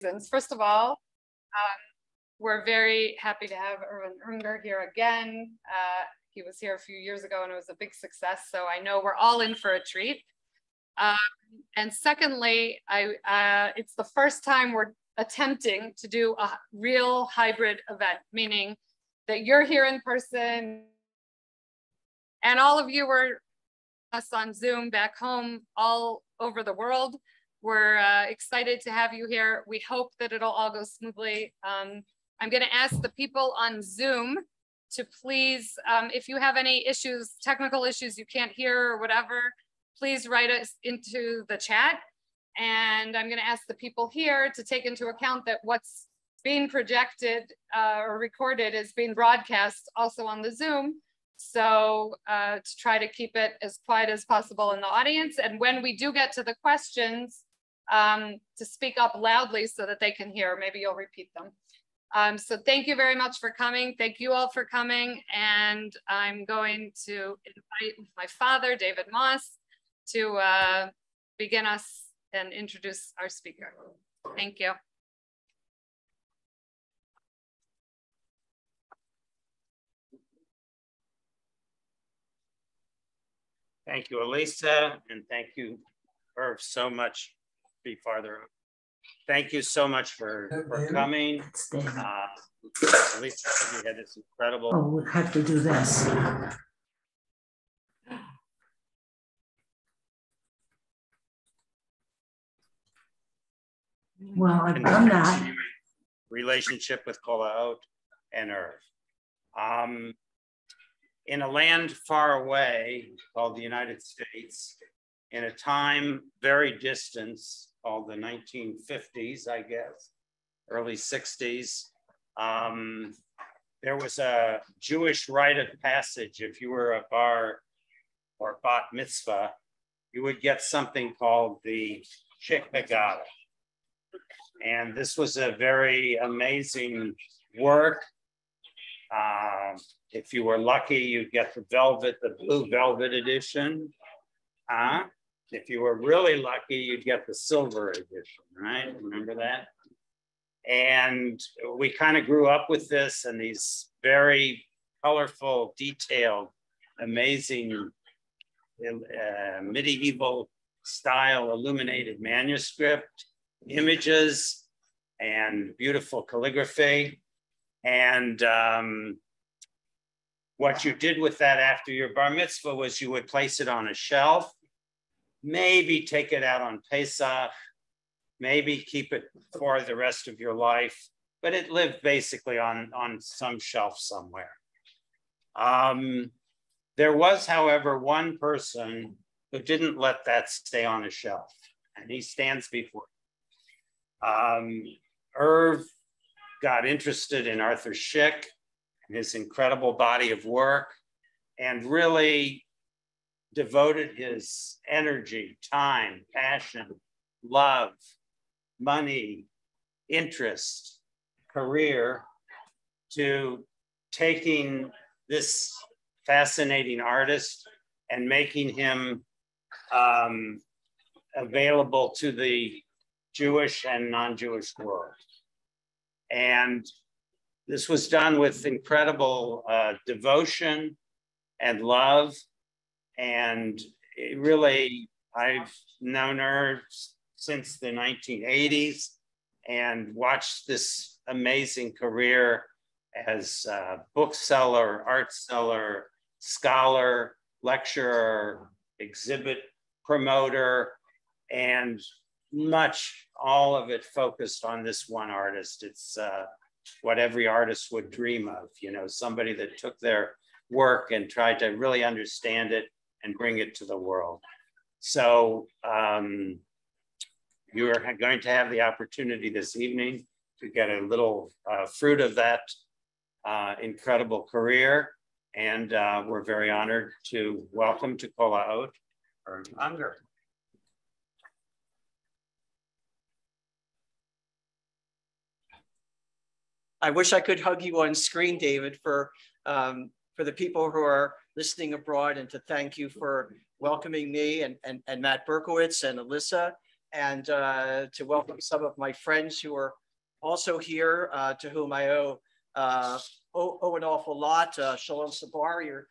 reasons. First of all, we're very happy to have Irvin Ungar here again. He was here a few years ago and it was a big success. So I know we're all in for a treat. And secondly, it's the first time we're attempting to do a real hybrid event, meaning that you're here in person and all of you were us on Zoom back home all over the world. We're excited to have you here. We hope that it'll all go smoothly. I'm going to ask the people on Zoom to please, if you have any issues, technical issues you can't hear or whatever, please write us into the chat. And I'm going to ask the people here to take into account that what's being projected or recorded is being broadcast also on the Zoom. So to try to keep it as quiet as possible in the audience. And when we do get to the questions, to speak up loudly so that they can hear. Maybe you'll repeat them. So thank you very much for coming. Thank you all for coming. And I'm going to invite my father, David Moss, to begin us and introduce our speaker. Thank you. Thank you, Elisa, and thank you, Irv, so much. Be farther up. Thank you so much for coming. Elisa, you had this incredible. Oh, we'll have to do this. Well, I've done that. Relationship with Kol HaOt and Irv. In a land far away called the United States, in a time very distant, called the 1950s, I guess, early 60s, there was a Jewish rite of passage. If you were a bar or bat mitzvah, you would get something called the Szyk. And this was a very amazing work. If you were lucky, you'd get the blue velvet edition. If you were really lucky, you'd get the silver edition, right? Remember that? And we kind of grew up with this and these very colorful, detailed, amazing medieval style illuminated manuscript, images, and beautiful calligraphy. And what you did with that after your bar mitzvah was you would place it on a shelf, maybe take it out on Pesach, maybe keep it for the rest of your life, but it lived basically on some shelf somewhere. There was, however, one person who didn't let that stay on a shelf, and he stands before you. Irv got interested in Arthur Szyk and his incredible body of work and really devoted his energy, time, passion, love, money, interest, career to taking this fascinating artist and making him available to the Jewish and non-Jewish world. And this was done with incredible devotion and love. And it really, I've known her since the 1980s and watched this amazing career as a bookseller, art seller, scholar, lecturer, exhibit promoter, and all of it focused on this one artist. It's what every artist would dream of, you know, somebody that took their work and tried to really understand it and bring it to the world. So you are going to have the opportunity this evening to get a little fruit of that incredible career. And we're very honored to welcome to Kol HaOt, Ungar. I wish I could hug you on screen, David, for the people who are listening abroad, and to thank you for welcoming me and Matt Berkowitz and Alyssa and to welcome some of my friends who are also here, to whom I owe an awful lot. Shalom Sabar,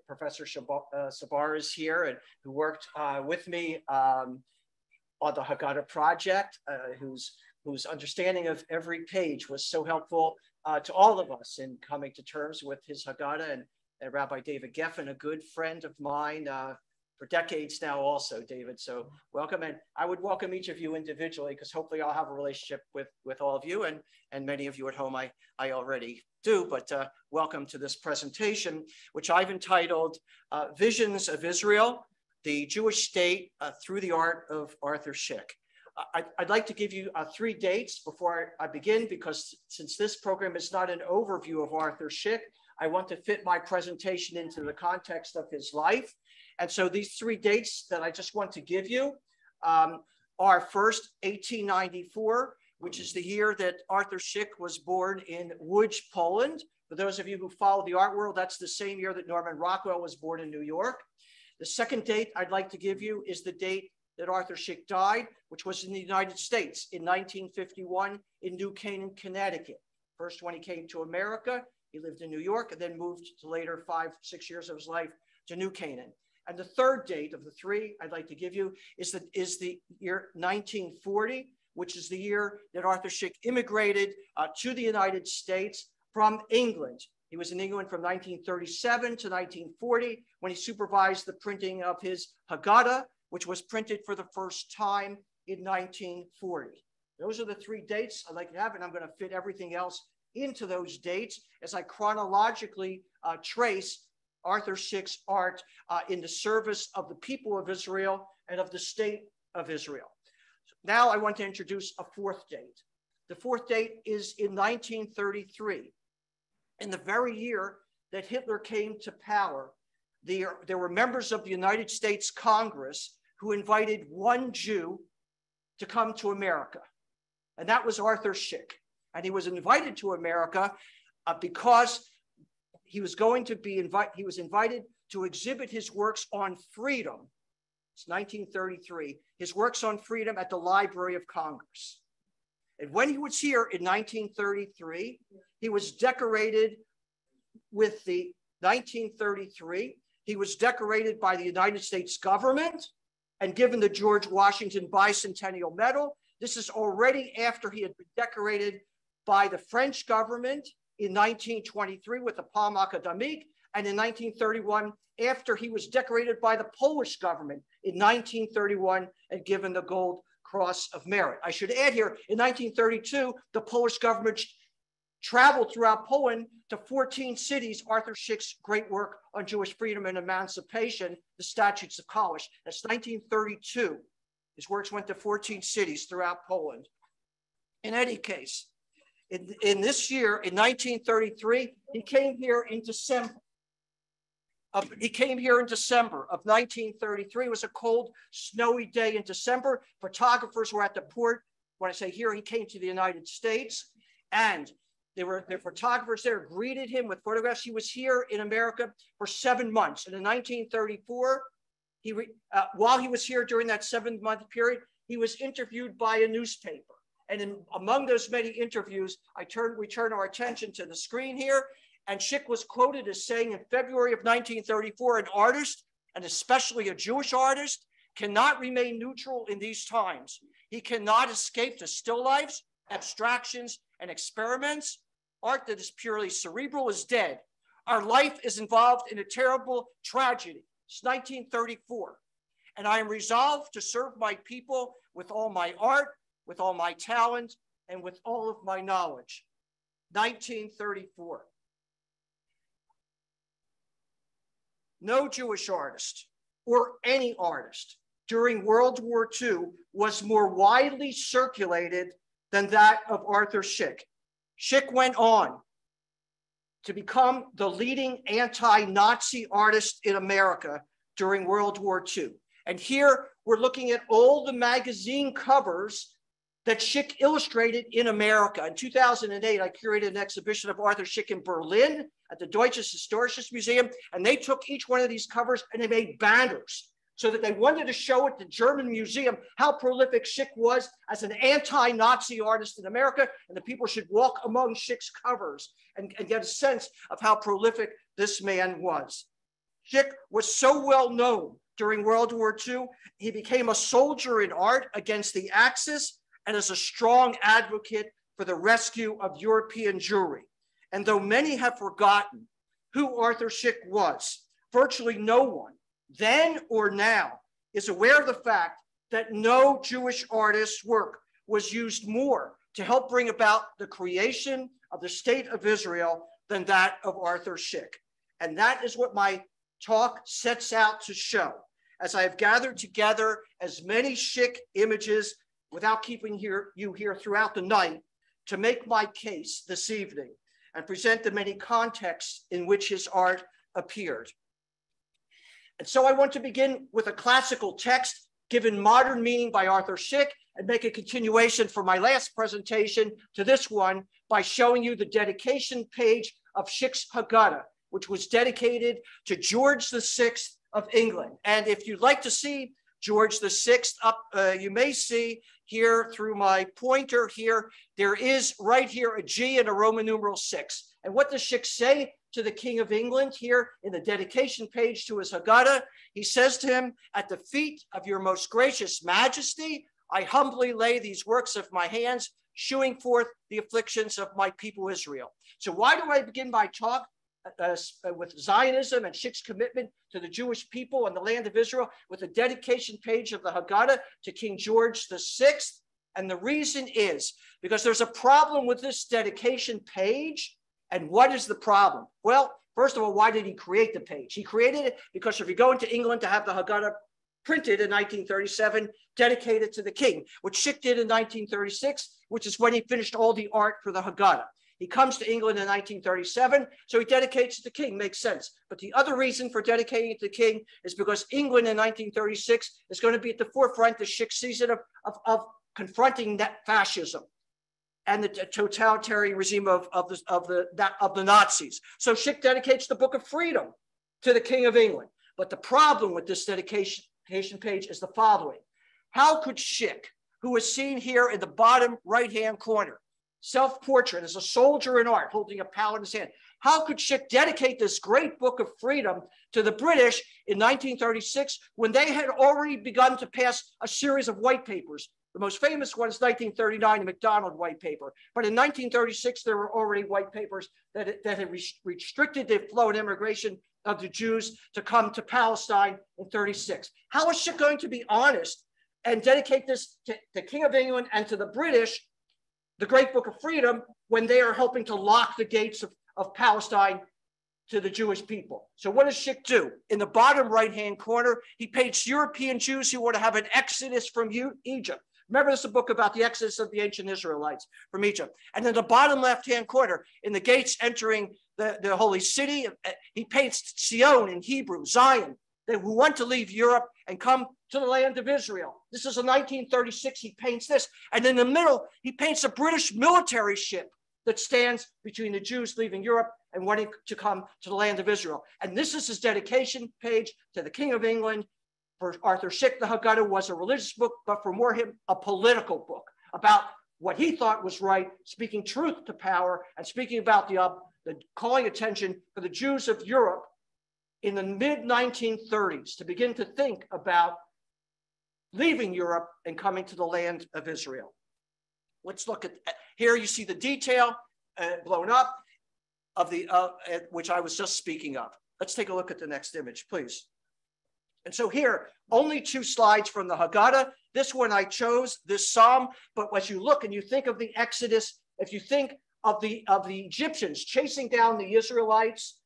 Professor Sabar is here, and who worked with me on the Haggadah project, whose understanding of every page was so helpful to all of us in coming to terms with his Haggadah, and Rabbi David Geffen, a good friend of mine for decades now also, David. So welcome, and I would welcome each of you individually, because hopefully I'll have a relationship with all of you, and many of you at home I already do, but welcome to this presentation, which I've entitled Visions of Israel, the Jewish State Through the Art of Arthur Szyk. I'd like to give you 3 dates before I begin, because since this program is not an overview of Arthur Szyk, I want to fit my presentation into the context of his life. And so these 3 dates that I just want to give you are first 1894, which is the year that Arthur Szyk was born in Łódź, Poland. For those of you who follow the art world, that's the same year that Norman Rockwell was born in New York. The second date I'd like to give you is the date that Arthur Szyk died, which was in the United States in 1951 in New Canaan, Connecticut. First, when he came to America, he lived in New York, and then moved to later 5-6 years of his life to New Canaan. And the third date of the 3 I'd like to give you is the year 1940, which is the year that Arthur Szyk immigrated to the United States from England. He was in England from 1937 to 1940, when he supervised the printing of his Haggadah, which was printed for the first time in 1940. Those are the 3 dates I'd like to have, and I'm going to fit everything else into those dates as I chronologically trace Arthur Szyk's art in the service of the people of Israel and of the state of Israel. Now I want to introduce a 4th date. The 4th date is in 1933. In the very year that Hitler came to power, there were members of the United States Congress who invited one Jew to come to America, and that was Arthur Szyk. And he was invited to America because he was invited to exhibit his works on freedom. It's 1933, his works on freedom at the Library of Congress. And when he was here in 1933, he was decorated with the 1933, he was decorated by the United States government and given the George Washington Bicentennial Medal. This is already after he had been decorated by the French government in 1923 with the Palme Académique, and in 1931, after he was decorated by the Polish government in 1931 and given the Gold Cross of Merit. I should add here, in 1932, the Polish government traveled throughout Poland to 14 cities, Arthur Szyk's great work on Jewish freedom and emancipation, the Statutes of Kalisz. That's 1932. His works went to 14 cities throughout Poland. In any case, in this year, in 1933, he came here in December. He came here in December of 1933. It was a cold, snowy day in December. Photographers were at the port. When I say here, he came to the United States, and there were photographers there, greeted him with photographs. He was here in America for 7 months. And in 1934, while he was here during that 7-month period, he was interviewed by a newspaper. And among those many interviews, we turn our attention to the screen here. And Szyk was quoted as saying in February of 1934, an artist, and especially a Jewish artist, cannot remain neutral in these times. He cannot escape to still lifes, abstractions, and experiments. Art that is purely cerebral is dead. Our life is involved in a terrible tragedy. It's 1934. And I am resolved to serve my people with all my art, with all my talent, and with all of my knowledge. 1934. No Jewish artist, or any artist, during World War II was more widely circulated than that of Arthur Szyk. Szyk went on to become the leading anti-Nazi artist in America during World War II. And here we're looking at all the magazine covers that Szyk illustrated in America. In 2008, I curated an exhibition of Arthur Szyk in Berlin at the Deutsches Historisches Museum, and they took each one of these covers and they made banners. so that they wanted to show at the German museum how prolific Szyk was as an anti-Nazi artist in America, and the people should walk among Szyk's covers and get a sense of how prolific this man was. Szyk was so well known during World War II, he became a soldier in art against the Axis and is a strong advocate for the rescue of European Jewry. And though many have forgotten who Arthur Szyk was, virtually no one, then or now, is aware of the fact that no Jewish artist's work was used more to help bring about the creation of the state of Israel than that of Arthur Szyk. And that is what my talk sets out to show, as I have gathered together as many Szyk images without keeping you here throughout the night to make my case this evening and present the many contexts in which his art appeared. And so I want to begin with a classical text given modern meaning by Arthur Szyk and make a continuation from my last presentation to this one by showing you the dedication page of Szyk's Haggadah, which was dedicated to George VI of England. And if you'd like to see George VI up, you may see here through my pointer here, there is right here a G and a Roman numeral 6. And what does Szyk say to the King of England here in the dedication page to his Haggadah? He says to him, "At the feet of your most gracious majesty, I humbly lay these works of my hands, shewing forth the afflictions of my people Israel." So why do I begin my talk with Zionism and Szyk's commitment to the Jewish people and the land of Israel with a dedication page of the Haggadah to King George VI? And the reason is because there's a problem with this dedication page. And what is the problem? Well, first of all, why did he create the page? He created it because if you go into England to have the Haggadah printed in 1937, dedicated to the king, which Szyk did in 1936, which is when he finished all the art for the Haggadah. He comes to England in 1937, so he dedicates it to the king, makes sense. But the other reason for dedicating it to the king is because England in 1936 is going to be at the forefront of Szyk's season of confronting that fascism and the totalitarian regime of the Nazis. So Szyk dedicates the Book of Freedom to the King of England. But the problem with this dedication page is the following. How could Szyk, who is seen here in the bottom right-hand corner, self-portrait as a soldier in art, holding a palette in his hand, how could Szyk dedicate this great Book of Freedom to the British in 1936 when they had already begun to pass a series of white papers? The most famous one is 1939, the MacDonald White Paper. But in 1936, there were already white papers that had restricted the flow and immigration of the Jews to come to Palestine in 36. How is Szyk going to be honest and dedicate this to the King of England and to the British, the Great Book of Freedom, when they are helping to lock the gates of Palestine to the Jewish people? So what does Szyk do? In the bottom right-hand corner, he paints European Jews who want to have an exodus from Egypt. Remember, this is a book about the exodus of the ancient Israelites from Egypt. And in the bottom left-hand corner, in the gates entering the holy city, he paints Sion in Hebrew, Zion, who want to leave Europe and come to the land of Israel. This is in 1936, he paints this. And in the middle, he paints a British military ship that stands between the Jews leaving Europe and wanting to come to the land of Israel. And this is his dedication page to the King of England. For Arthur Szyk, the Haggadah was a religious book, but for more him, a political book about what he thought was right, speaking truth to power and speaking about the calling attention for the Jews of Europe in the mid-1930s to begin to think about leaving Europe and coming to the land of Israel. Let's look at, here you see the detail blown up of which I was just speaking of. Let's take a look at the next image, please. And so here, only 2 slides from the Haggadah. This one I chose, this psalm, but as you look and you think of the Exodus, if you think of the Egyptians chasing down the Israelites,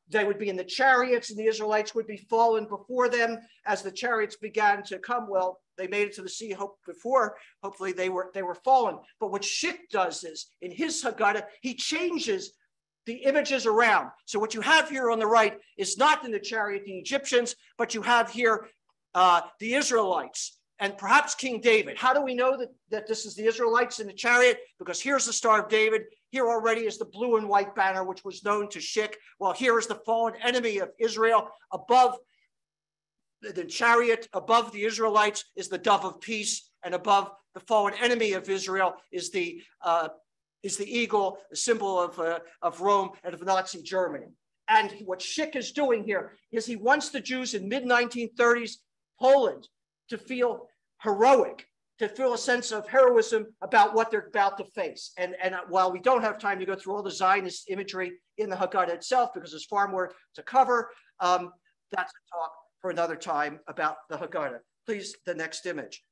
they would be in the chariots and the Israelites would be fallen before them as the chariots began to come. Well, they made it to the sea before, hopefully they were fallen. But what Szyk does is, in his Haggadah, he changes the images around. So what you have here on the right is not in the chariot, the Egyptians, but you have here the Israelites and perhaps King David. How do we know that this is the Israelites in the chariot? Because here's the Star of David. Here already is the blue and white banner, which was known to Szyk. Well, here is the fallen enemy of Israel above the chariot above the Israelites is the dove of peace, and above the fallen enemy of Israel is the eagle, the symbol of Rome and of Nazi Germany. And what Szyk is doing here is he wants the Jews in mid-1930s Poland to feel heroic, to feel a sense of heroism about what they're about to face. And while we don't have time to go through all the Zionist imagery in the Haggadah itself, because there's far more to cover, that's a talk for another time about the Haggadah. Please, the next image.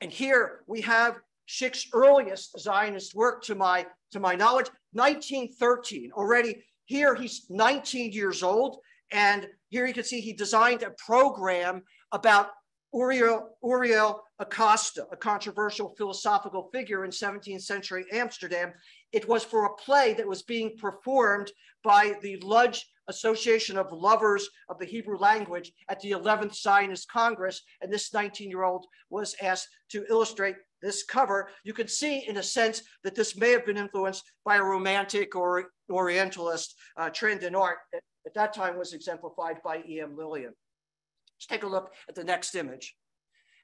And here we have Szyk's earliest Zionist work, to my knowledge, 1913. Already here he's 19 years old, and here you can see he designed a program about Uriel Acosta, a controversial philosophical figure in 17th century Amsterdam. It was for a play that was being performed by the Lodge Association of Lovers of the Hebrew Language at the 11th Zionist Congress, and this 19-year-old was asked to illustrate this cover. You can see, in a sense, that this may have been influenced by a romantic or Orientalist trend in art that at that time was exemplified by E.M. Lillian. Let's take a look at the next image.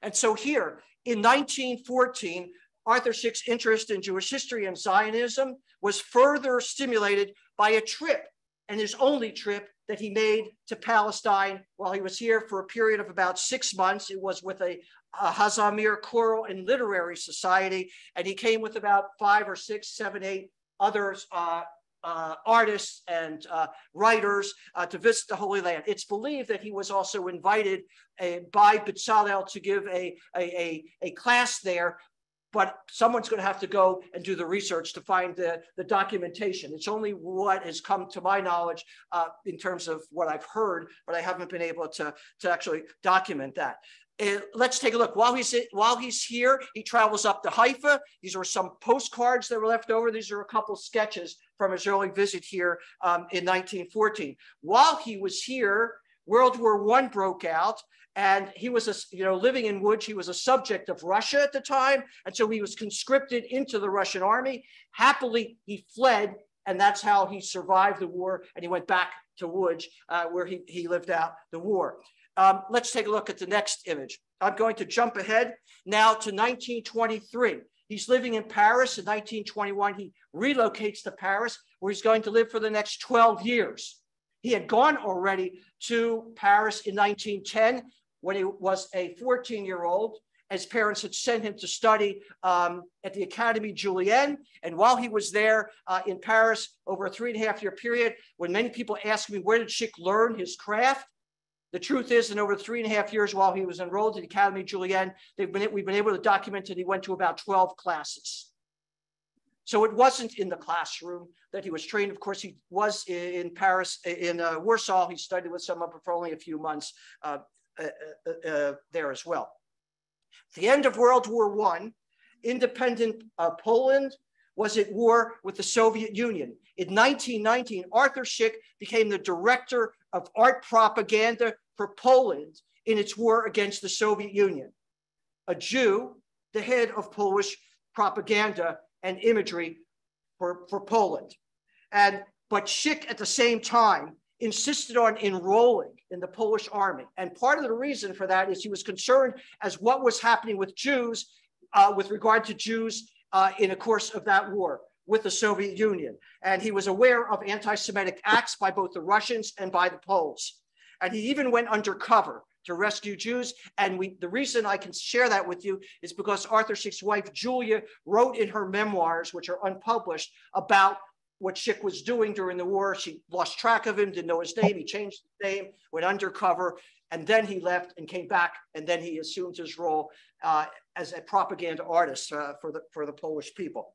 And so here, in 1914, Arthur Szyk's interest in Jewish history and Zionism was further stimulated by a trip, and his only trip, that he made to Palestine while he was here for a period of about 6 months. It was with a Hazamir Choral and Literary Society, and he came with about 5 or 6, 7, 8 others, artists and writers to visit the Holy Land. It's believed that he was also invited by Bezalel to give a class there, but someone's going to have to go and do the research to find the documentation. It's only what has come to my knowledge in terms of what I've heard, but I haven't been able to actually document that. Let's take a look. While he's here, he travels up to Haifa. These are some postcards that were left over. These are a couple sketches from his early visit here in 1914. While he was here, World War I broke out, and he was, living in Łódź. He was a subject of Russia at the time, and so he was conscripted into the Russian army. Happily, he fled, and that's how he survived the war, and he went back to Łódź, where he lived out the war. Let's take a look at the next image. I'm going to jump ahead now to 1923. He's living in Paris. In 1921, he relocates to Paris, where he's going to live for the next 12 years. He had gone already to Paris in 1910 when he was a 14-year-old. His parents had sent him to study at the Académie Julienne. And while he was there in Paris over a 3.5-year period, when many people ask me, where did Szyk learn his craft? The truth is, in over 3.5 years while he was enrolled at the Académie Julienne, we've been able to document that he went to about 12 classes. So it wasn't in the classroom that he was trained. Of course, he was in Paris, in Warsaw. He studied with someone for only a few months there as well. At the end of World War I, independent Poland was at war with the Soviet Union. In 1919, Arthur Szyk became the director of art propaganda for Poland in its war against the Soviet Union. A Jew, the head of Polish propaganda and imagery for Poland. But Szyk, at the same time, insisted on enrolling in the Polish army. And part of the reason for that is he was concerned as what was happening with Jews, with regard to Jews in the course of that war with the Soviet Union. And he was aware of anti-Semitic acts by both the Russians and by the Poles. And he even went undercover to rescue Jews. And the reason I can share that with you is because Arthur Szyk's wife, Julia, wrote in her memoirs, which are unpublished, about what Szyk was doing during the war. She lost track of him, didn't know his name. He changed his name, went undercover, and then he left and came back, and then he assumed his role as a propaganda artist for the Polish people.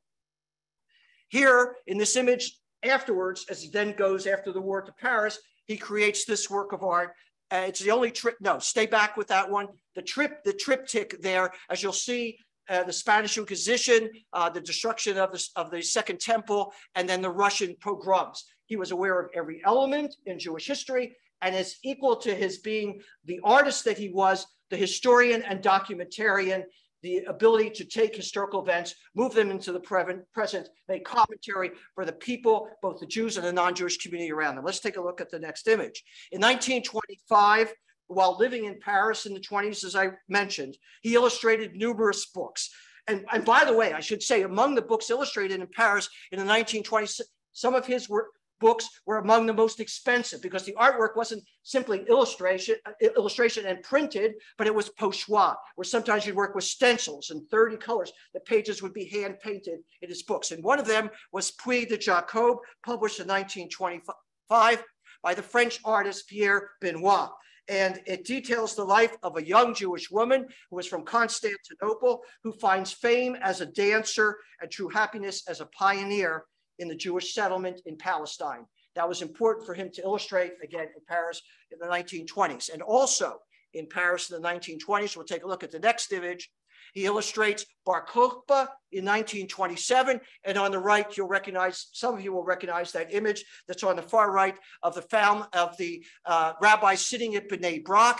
Here in this image, afterwards, as he then goes after the war to Paris, he creates this work of art. It's the only trip. No, stay back with that one. The triptych there, as you'll see, the Spanish Inquisition, the destruction of the Second Temple, and then the Russian pogroms. He was aware of every element in Jewish history, and is equal to his being the artist that he was, the historian and documentarian, the ability to take historical events, move them into the present, make commentary for the people, both the Jews and the non-Jewish community around them. Let's take a look at the next image. In 1925, while living in Paris in the 20s, as I mentioned, he illustrated numerous books. And by the way, I should say, among the books illustrated in Paris in the 1920s, some of his books were among the most expensive because the artwork wasn't simply illustration and printed, but it was pochoir, where sometimes you'd work with stencils in 30 colors. The pages would be hand painted in his books. And one of them was Puy de Jacob, published in 1925 by the French artist Pierre Benoit. And it details the life of a young Jewish woman who is from Constantinople, who finds fame as a dancer and true happiness as a pioneer in the Jewish settlement in Palestine. That was important for him to illustrate, again, in Paris in the 1920s. And also in Paris in the 1920s, we'll take a look at the next image. He illustrates Bar Kokhba in 1927. And on the right, you'll recognize, some of you will recognize that image that's on the far right of the rabbi sitting at B'nai Brak.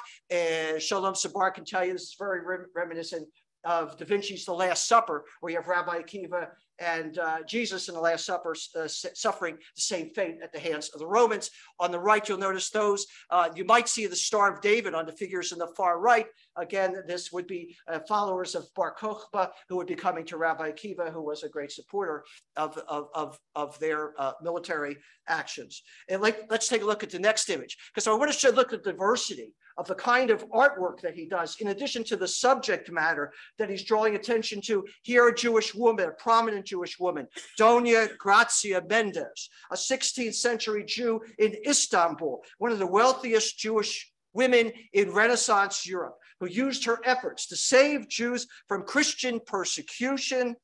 Shalom Sabar can tell you this is very reminiscent of Da Vinci's The Last Supper, where you have Rabbi Akiva and Jesus in the Last Supper suffering the same fate at the hands of the Romans. On the right, you'll notice those. You might see the Star of David on the figures in the far right. Again, this would be followers of Bar Kokhba who would be coming to Rabbi Akiva, who was a great supporter of their military actions. And let's take a look at the next image, because I want to look at the diversity of the kind of artwork that he does, in addition to the subject matter that he's drawing attention to. Here, a Jewish woman, a prominent Jewish woman, Donia Grazia Mendes, a 16th century Jew in Istanbul, one of the wealthiest Jewish women in Renaissance Europe, who used her efforts to save Jews from Christian persecution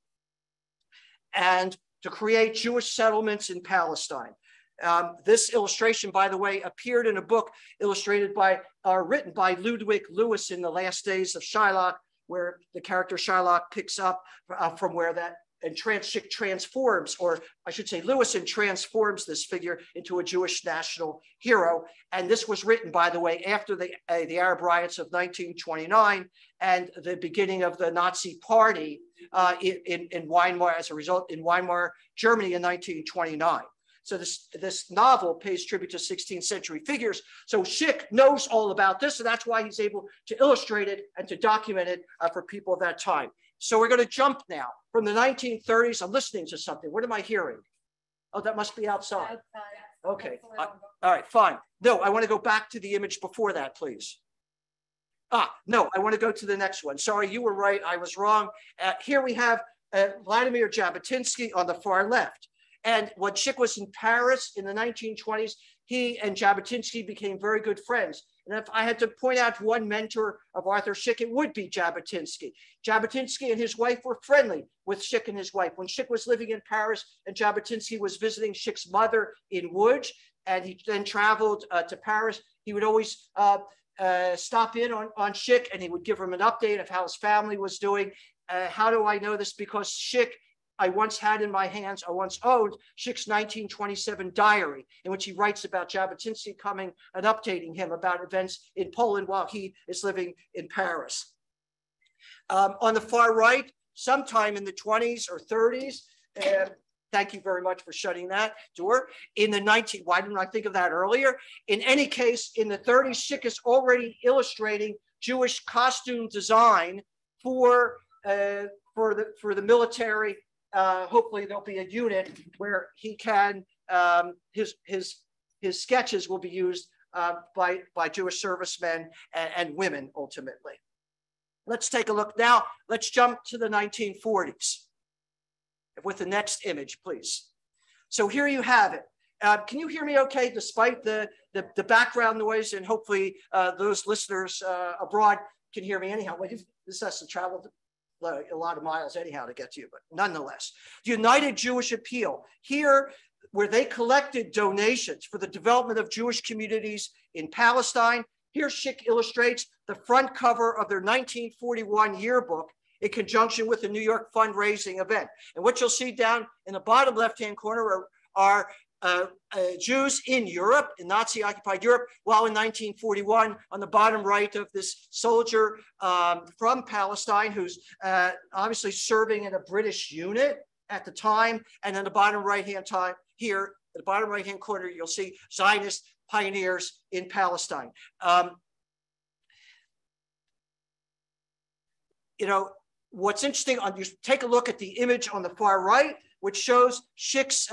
and to create Jewish settlements in Palestine. This illustration, by the way, appeared in a book written by Ludwig Lewis in The Last Days of Shylock, where the character Shylock picks up from where that, and Szyk transforms, or I should say Lewison transforms this figure into a Jewish national hero. And this was written, by the way, after the Arab riots of 1929 and the beginning of the Nazi Party in Weimar, as a result, in Weimar, Germany in 1929. So this novel pays tribute to 16th century figures. So Szyk knows all about this, and that's why he's able to illustrate it and to document it for people of that time. So we're going to jump now from the 1930s. I'm listening to something. What am I hearing? Oh, that must be outside. Okay. All right, fine. No, I want to go back to the image before that, please. No, I want to go to the next one. Sorry, you were right. I was wrong. Here we have Vladimir Jabotinsky on the far left. And when Szyk was in Paris in the 1920s, he and Jabotinsky became very good friends. And if I had to point out one mentor of Arthur Szyk, it would be Jabotinsky. Jabotinsky and his wife were friendly with Szyk and his wife. When Szyk was living in Paris and Jabotinsky was visiting Szyk's mother in Łódź, and he then traveled to Paris, he would always stop in on Szyk, and he would give him an update of how his family was doing. How do I know this? Because Szyk, I once had in my hands, I once owned Szyk's 1927 diary, in which he writes about Jabotinsky coming and updating him about events in Poland while he is living in Paris. On the far right, sometime in the 20s or 30s, thank you very much for shutting that door. Why didn't I think of that earlier? In any case, in the 30s, Szyk is already illustrating Jewish costume design for the military. Hopefully there'll be a unit where he can, his sketches will be used by Jewish servicemen and women ultimately. Let's take a look now. Let's jump to the 1940s with the next image, please. So here you have it. Can you hear me okay, despite the background noise? And hopefully those listeners abroad can hear me anyhow. Well, this has to travel a lot of miles anyhow to get to you, but nonetheless. The United Jewish Appeal, here where they collected donations for the development of Jewish communities in Palestine. Here Szyk illustrates the front cover of their 1941 yearbook in conjunction with the New York fundraising event. And what you'll see down in the bottom left-hand corner are Jews in Europe, in Nazi-occupied Europe, while in 1941, on the bottom right of this soldier from Palestine, who's obviously serving in a British unit at the time, and in the bottom right-hand here, the bottom right-hand corner, you'll see Zionist pioneers in Palestine. you know, what's interesting, you take a look at the image on the far right, which shows Szyk's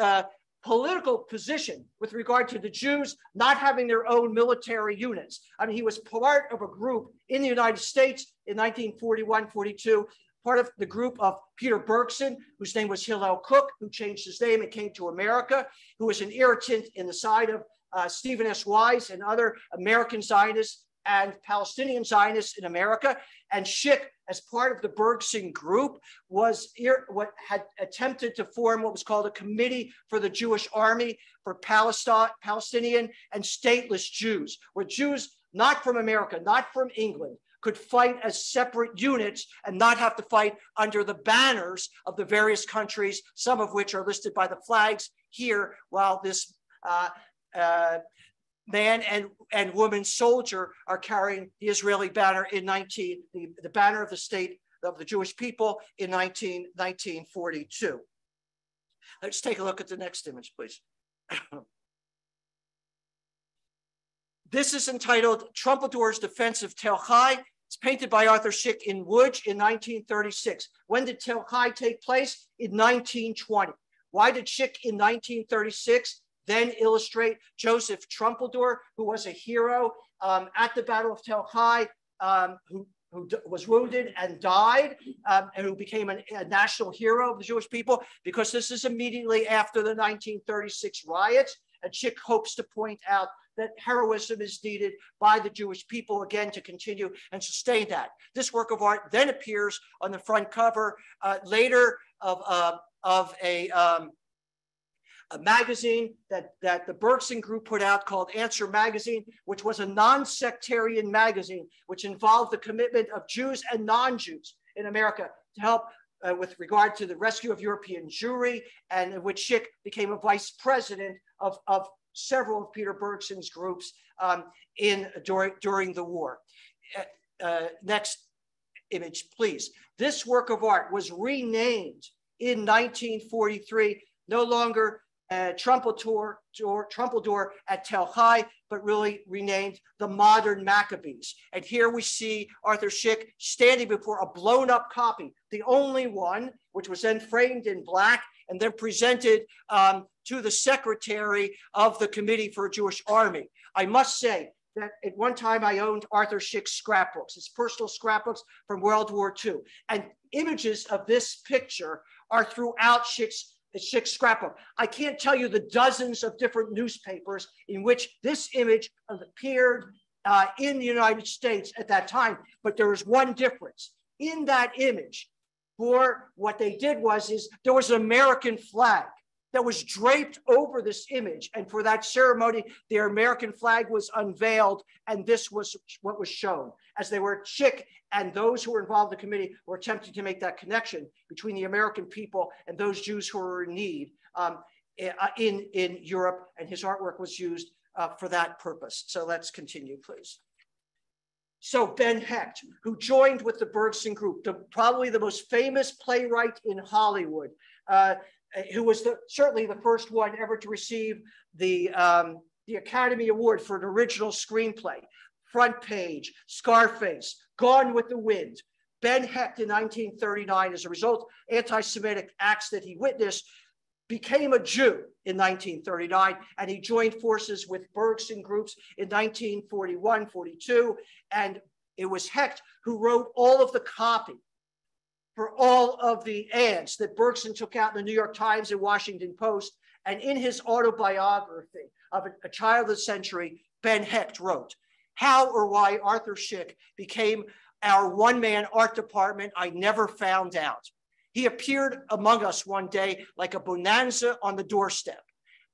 political position with regard to the Jews not having their own military units. I mean, he was part of a group in the United States in 1941-42, part of the group of Peter Bergson, whose name was Hillel Cook, who changed his name and came to America, who was an irritant in the side of Stephen S. Wise and other American Zionists and Palestinian Zionists in America. And Szyk, as part of the Bergson group, was what had attempted to form what was called a Committee for the Jewish Army for Palestinian and stateless Jews, where Jews not from America, not from England, could fight as separate units and not have to fight under the banners of the various countries, some of which are listed by the flags here, while this man and woman soldier are carrying the Israeli banner in the banner of the state of the Jewish people in 1942. Let's take a look at the next image, please. This is entitled Trumpeldor's Defense of Tel Chai. It's painted by Arthur Szyk in wood in 1936. When did Tel Chai take place? In 1920. Why did Szyk in 1936 then illustrate Joseph Trumpeldor, who was a hero at the Battle of Tel Chai, who was wounded and died, and who became a national hero of the Jewish people? Because this is immediately after the 1936 riots, and Szyk hopes to point out that heroism is needed by the Jewish people, again, to continue and sustain that. This work of art then appears on the front cover later of a magazine that the Bergson group put out called Answer Magazine, which was a non-sectarian magazine, which involved the commitment of Jews and non-Jews in America to help with regard to the rescue of European Jewry, and in which Szyk became a vice president of several of Peter Bergson's groups during the war. Next image, please. This work of art was renamed in 1943, no longer Trumpeldor at Tel Chai, but really renamed the Modern Maccabees. And here we see Arthur Szyk standing before a blown up copy, the only one, which was then framed in black and then presented to the secretary of the Committee for a Jewish Army. I must say that at one time I owned Arthur Szyk's scrapbooks, his personal scrapbooks from World War II. And images of this picture are throughout Szyk's scrapbook. I can't tell you the dozens of different newspapers in which this image appeared in the United States at that time, but there is one difference. In that image, for what they did is there was an American flag that was draped over this image. And for that ceremony, the American flag was unveiled, and this was what was shown. As they were, Szyk and those who were involved in the committee were attempting to make that connection between the American people and those Jews who were in need in Europe, and his artwork was used for that purpose. So let's continue, please. So Ben Hecht, who joined with the Bergson group, probably the most famous playwright in Hollywood, who was certainly the first one ever to receive the Academy Award for an original screenplay. Front Page, Scarface, Gone with the Wind. Ben Hecht in 1939, as a result of anti-Semitic acts that he witnessed, became a Jew in 1939, and he joined forces with Bergson groups in 1941, 42, and it was Hecht who wrote all of the copy for all of the ads that Bergson took out in the New York Times and Washington Post. And in his autobiography of A Child of the Century, Ben Hecht wrote, "How or why Arthur Szyk became our one-man art department, I never found out. He appeared among us one day like a bonanza on the doorstep.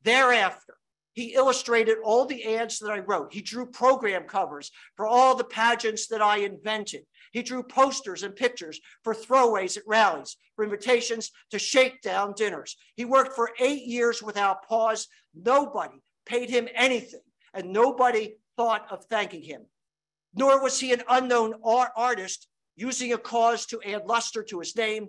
Thereafter, he illustrated all the ads that I wrote. He drew program covers for all the pageants that I invented. He drew posters and pictures for throwaways at rallies, for invitations to shakedown dinners. He worked for 8 years without pause. Nobody paid him anything, and nobody thought of thanking him. Nor was he an unknown artist using a cause to add luster to his name.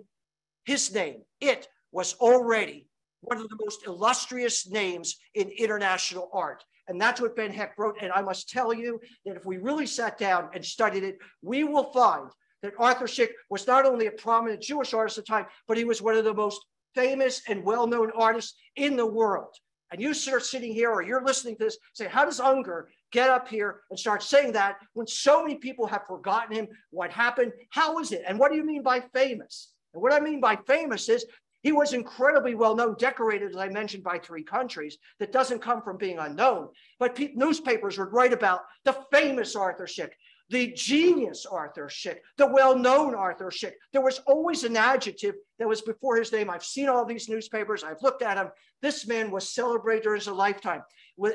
His name, it was already one of the most illustrious names in international art." And that's what Ben Hecht wrote. And I must tell you that if we really sat down and studied it, we will find that Arthur Szyk was not only a prominent Jewish artist at the time, but he was one of the most famous and well-known artists in the world. And you start sitting here, or you're listening to this, say, how does Ungar get up here and start saying that when so many people have forgotten him, what happened? How is it? And what do you mean by famous? And what I mean by famous is he was incredibly well-known, decorated, as I mentioned, by 3 countries. That doesn't come from being unknown. But newspapers would write about the famous Arthur Szyk, the genius Arthur Szyk, the well-known Arthur Szyk. There was always an adjective that was before his name. I've seen all these newspapers. I've looked at him. This man was celebrated during his lifetime.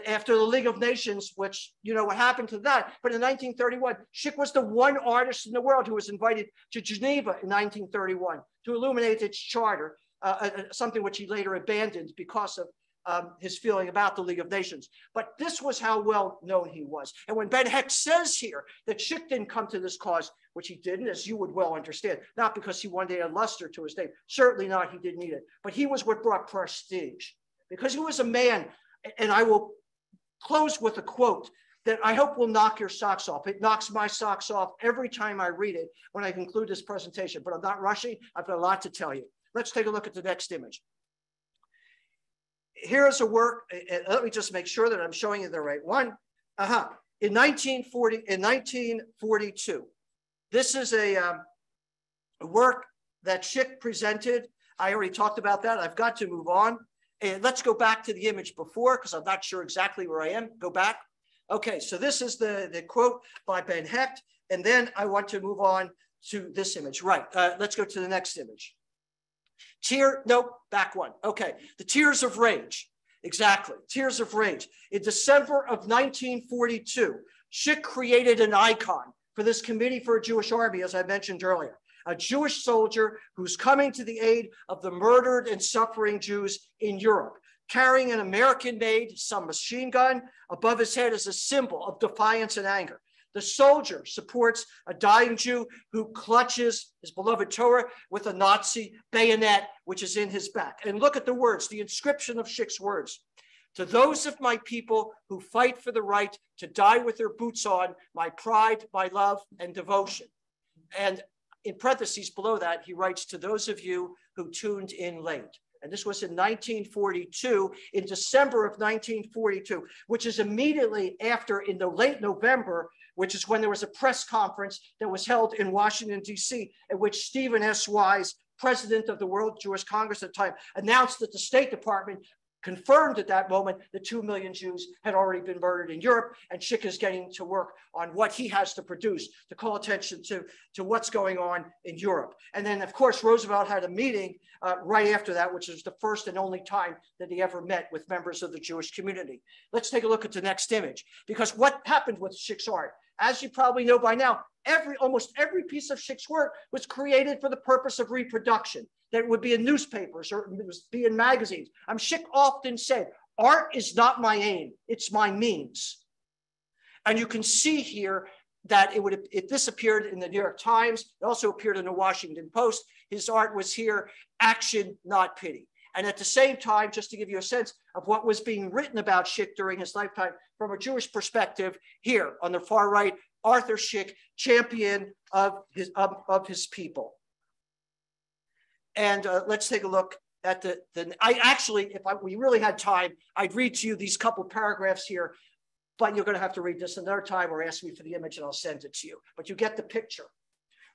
After the League of Nations, which, you know, what happened to that. But in 1931, Szyk was the one artist in the world who was invited to Geneva in 1931 to illuminate its charter, something which he later abandoned because of his feeling about the League of Nations. But this was how well known he was. And when Ben Hecht says here that Szyk didn't come to this cause, which he didn't, as you would well understand, not because he wanted to add luster to his name, certainly not, he didn't need it, but he was what brought prestige. Because he was a man, and I will close with a quote that I hope will knock your socks off. It knocks my socks off every time I read it when I conclude this presentation, but I'm not rushing. I've got a lot to tell you. Let's take a look at the next image. Here is a work, let me just make sure that I'm showing you the right one. In 1942, this is a work that Szyk presented. I already talked about that. I've got to move on. And let's go back to the image before, because I'm not sure exactly where I am. Go back. Okay, so this is the quote by Ben Hecht. And then I want to move on to this image. Right, let's go to the next image. Nope, back one. Okay, the Tears of Rage. Exactly, Tears of Rage. In December of 1942, Szyk created an icon for this Committee for a Jewish Army, as I mentioned earlier. A Jewish soldier who's coming to the aid of the murdered and suffering Jews in Europe, carrying an American-made submachine gun above his head as a symbol of defiance and anger. The soldier supports a dying Jew who clutches his beloved Torah with a Nazi bayonet, which is in his back. And look at the words, the inscription of Szyk's words. To those of my people who fight for the right to die with their boots on, my pride, my love, and devotion. And in parentheses below that, he writes, to those of you who tuned in late. And this was in 1942, in December of 1942, which is immediately after, in the late November, which is when there was a press conference that was held in Washington, D.C., at which Stephen S. Wise, president of the World Jewish Congress at the time, announced that the State Department confirmed at that moment that 2 million Jews had already been murdered in Europe, and Szyk is getting to work on what he has to produce to call attention to what's going on in Europe. And then, of course, Roosevelt had a meeting right after that, which is the first and only time that he ever met with members of the Jewish community. Let's take a look at the next image, because what happened with Szyk's art, as you probably know by now, almost every piece of Szyk's work was created for the purpose of reproduction. That would be in newspapers or it would be in magazines. Szyk often said, art is not my aim, it's my means. And you can see here that this appeared in the New York Times. It also appeared in the Washington Post. His art was here, action, not pity. And at the same time, just to give you a sense of what was being written about Szyk during his lifetime from a Jewish perspective, here on the far right, Arthur Szyk, champion of his people. And let's take a look at if we really had time, I'd read to you these couple paragraphs here, but you're going to have to read this another time or ask me for the image and I'll send it to you. But you get the picture.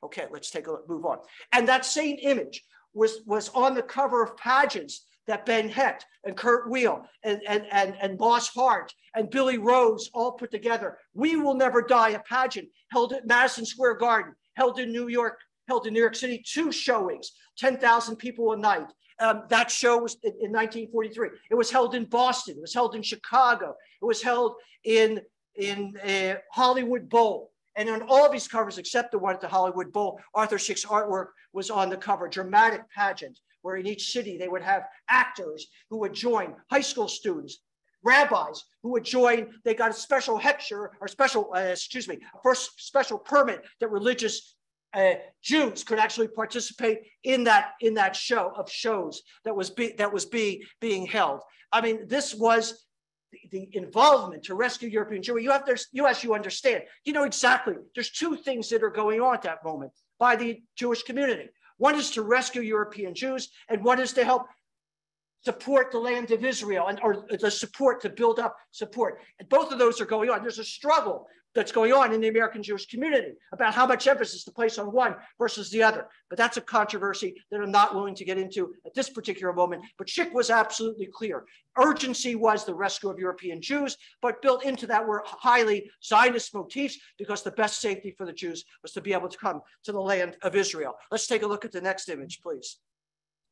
Okay, let's take a look, move on. And that same image was on the cover of pageants that Ben Hecht and Kurt Weill and Boss Hart and Billy Rose all put together. We Will Never Die, a pageant held at Madison Square Garden, held in New York City, 2 showings, 10,000 people a night. That show was in 1943. It was held in Boston. It was held in Chicago. It was held in Hollywood Bowl. And on all of these covers, except the one at the Hollywood Bowl, Arthur Szyk's artwork was on the cover. Dramatic pageant, where in each city they would have actors who would join, high school students, rabbis who would join. They got a special first special permit that religious Jews could actually participate in that show of shows that was being held. This was the involvement to rescue European Jewry. You understand. You know exactly. There's 2 things that are going on at that moment. by the Jewish community. One is to rescue European Jews, and one is to help support the land of Israel, or the support to build up support. And both of those are going on. There's a struggle that's going on in the American Jewish community about how much emphasis to place on one versus the other. But that's a controversy that I'm not willing to get into at this particular moment. But Szyk was absolutely clear. Urgency was the rescue of European Jews, but built into that were highly Zionist motifs, because the best safety for the Jews was to be able to come to the land of Israel. Let's take a look at the next image, please.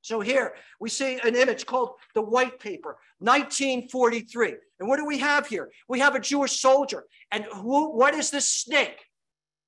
So here we see an image called the White Paper, 1943. And what do we have here? We have a Jewish soldier. And what is this snake?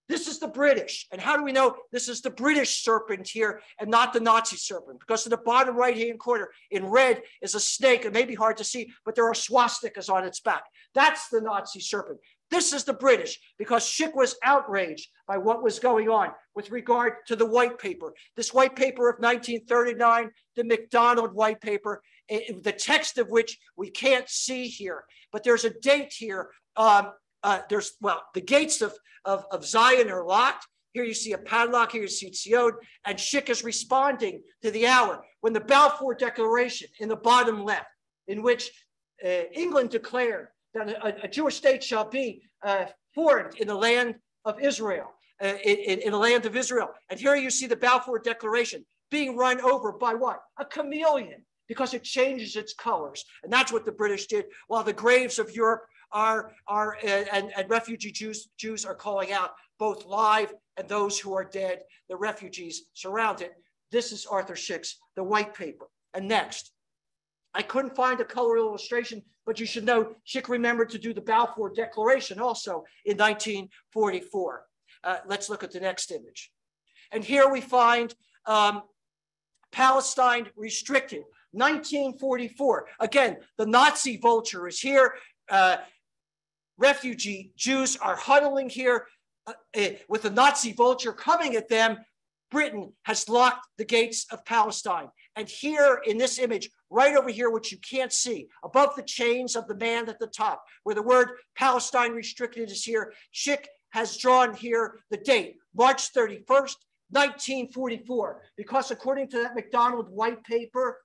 This is the British. And how do we know this is the British serpent here and not the Nazi serpent? Because in the bottom right-hand corner in red is a snake. It may be hard to see, but there are swastikas on its back. That's the Nazi serpent. This is the British, because Szyk was outraged by what was going on with regard to the White Paper. This White Paper of 1939, the MacDonald White Paper, the text of which we can't see here, but there's a date here. The gates of Zion are locked. Here you see a padlock, here you see Tzion, and Szyk is responding to the hour when the Balfour Declaration in the bottom left, in which England declared that a Jewish state shall be formed in the land of Israel, in the land of Israel. And here you see the Balfour Declaration being run over by what? A chameleon, because it changes its colors. And that's what the British did, while the graves of Europe and refugee Jews are calling out, both live and those who are dead. The refugees surround it. This is Arthur Szyk's The White Paper. And next, I couldn't find a color illustration, but you should know Szyk remembered to do the Balfour Declaration also in 1944. Let's look at the next image. And here we find Palestine restricted, 1944. Again, the Nazi vulture is here. Refugee Jews are huddling here with the Nazi vulture coming at them. Britain has locked the gates of Palestine. And here in this image, right over here, which you can't see, above the chains of the man at the top, where the word Palestine restricted is here, Szyk has drawn here the date, March 31st, 1944, because according to that MacDonald White Paper,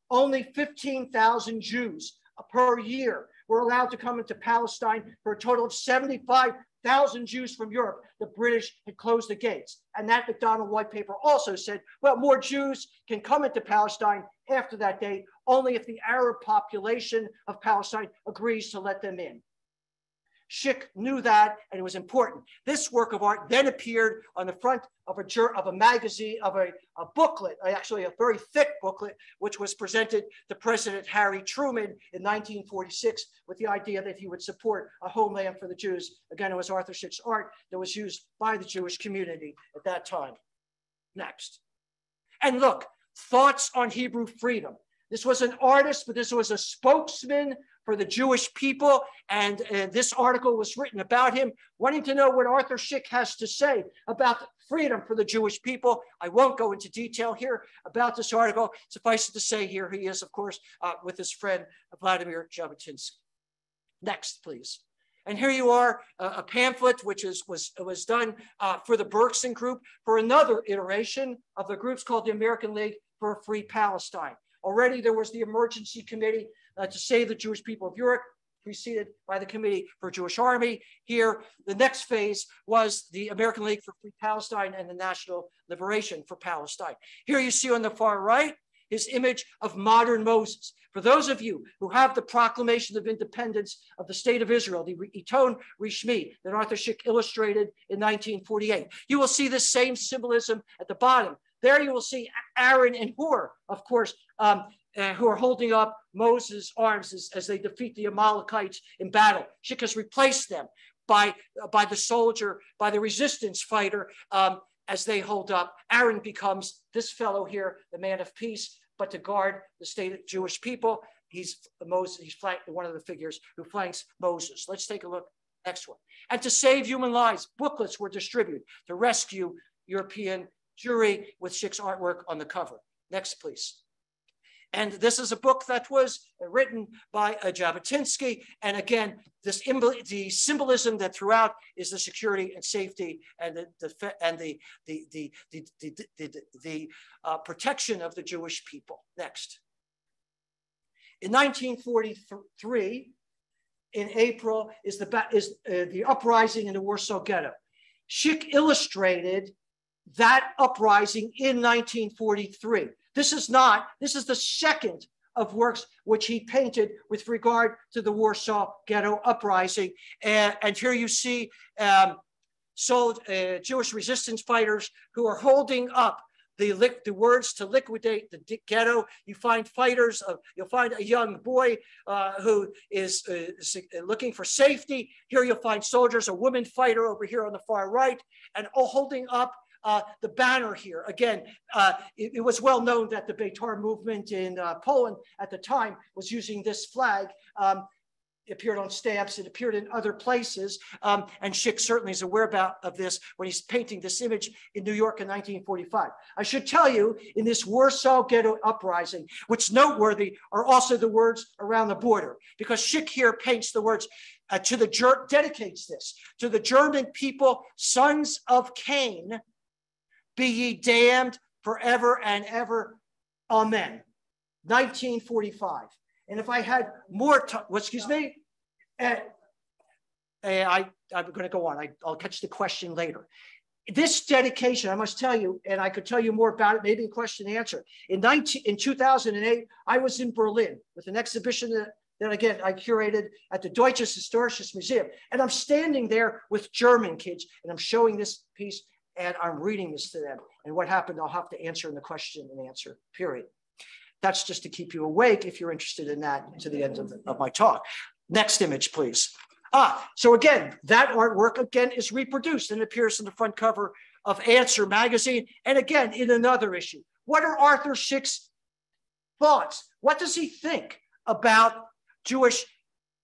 only 15,000 Jews per year were allowed to come into Palestine, for a total of 75,000 Jews from Europe. The British had closed the gates. And that MacDonald White Paper also said, well, more Jews can come into Palestine after that date, only if the Arab population of Palestine agrees to let them in. Szyk knew that, and it was important. This work of art then appeared on the front of a magazine, of a booklet, actually a very thick booklet, which was presented to President Harry Truman in 1946 with the idea that he would support a homeland for the Jews. Again, it was Arthur Szyk's art that was used by the Jewish community at that time. Next. And look, thoughts on Hebrew freedom. This was an artist, but this was a spokesman for the Jewish people. And this article was written about him, wanting to know what Arthur Szyk has to say about freedom for the Jewish people. I won't go into detail here about this article. Suffice it to say, here he is, of course, with his friend Vladimir Jabotinsky. Next, please. And here you are, a pamphlet which was done for the Berkson Group, for another iteration of the groups called the American League for a Free Palestine. Already there was the emergency committee to save the Jewish people of Europe, preceded by the Committee for Jewish Army. Here, the next phase was the American League for Free Palestine and the National Liberation for Palestine. Here you see on the far right his image of modern Moses. For those of you who have the Proclamation of Independence of the State of Israel, the Iton Rishmi that Arthur Szyk illustrated in 1948, you will see the same symbolism at the bottom. There you will see Aaron and Hur, of course, who are holding up Moses' arms as they defeat the Amalekites in battle. Szyk has replaced them by the soldier, by the resistance fighter, as they hold up. Aaron becomes this fellow here, the man of peace, but to guard the state of Jewish people. He's one of the figures who flanks Moses. Let's take a look. Next one. And to save human lives, booklets were distributed to rescue European Jewry with Szyk's artwork on the cover. Next, please. And this is a book that was written by Jabotinsky. And again, the symbolism that throughout is the security and safety and the protection of the Jewish people. Next. In 1943, in April, is the uprising in the Warsaw Ghetto. Szyk illustrated that uprising in 1943. This is the second of works which he painted with regard to the Warsaw Ghetto uprising. And here you see Jewish resistance fighters who are holding up the words to liquidate the ghetto. You find fighters, you'll find a young boy who is looking for safety. Here you'll find soldiers, a woman fighter over here on the far right, and holding up the banner here. Again, it was well known that the Beitar movement in Poland at the time was using this flag. It appeared on stamps, it appeared in other places, and Szyk certainly is aware of this when he's painting this image in New York in 1945. I should tell you, in this Warsaw Ghetto uprising, what's noteworthy are also the words around the border, because Szyk here paints the words dedicates this to the German people, sons of Cain, be ye damned forever and ever, amen. 1945. And if I had more time, excuse me, I'm going to go on. I'll catch the question later. This dedication, I must tell you, and I could tell you more about it, maybe in question and answer. In 2008, I was in Berlin with an exhibition that again, I curated at the Deutsches Historisches Museum. And I'm standing there with German kids, and I'm showing this piece, and I'm reading this to them. And what happened, I'll have to answer in the question and answer period. That's just to keep you awake if you're interested in that to the end of my talk. Next image, please. So again, that artwork again is reproduced and appears in the front cover of Answer magazine. And again, in another issue. What are Arthur Szyk's thoughts? What does he think about Jewish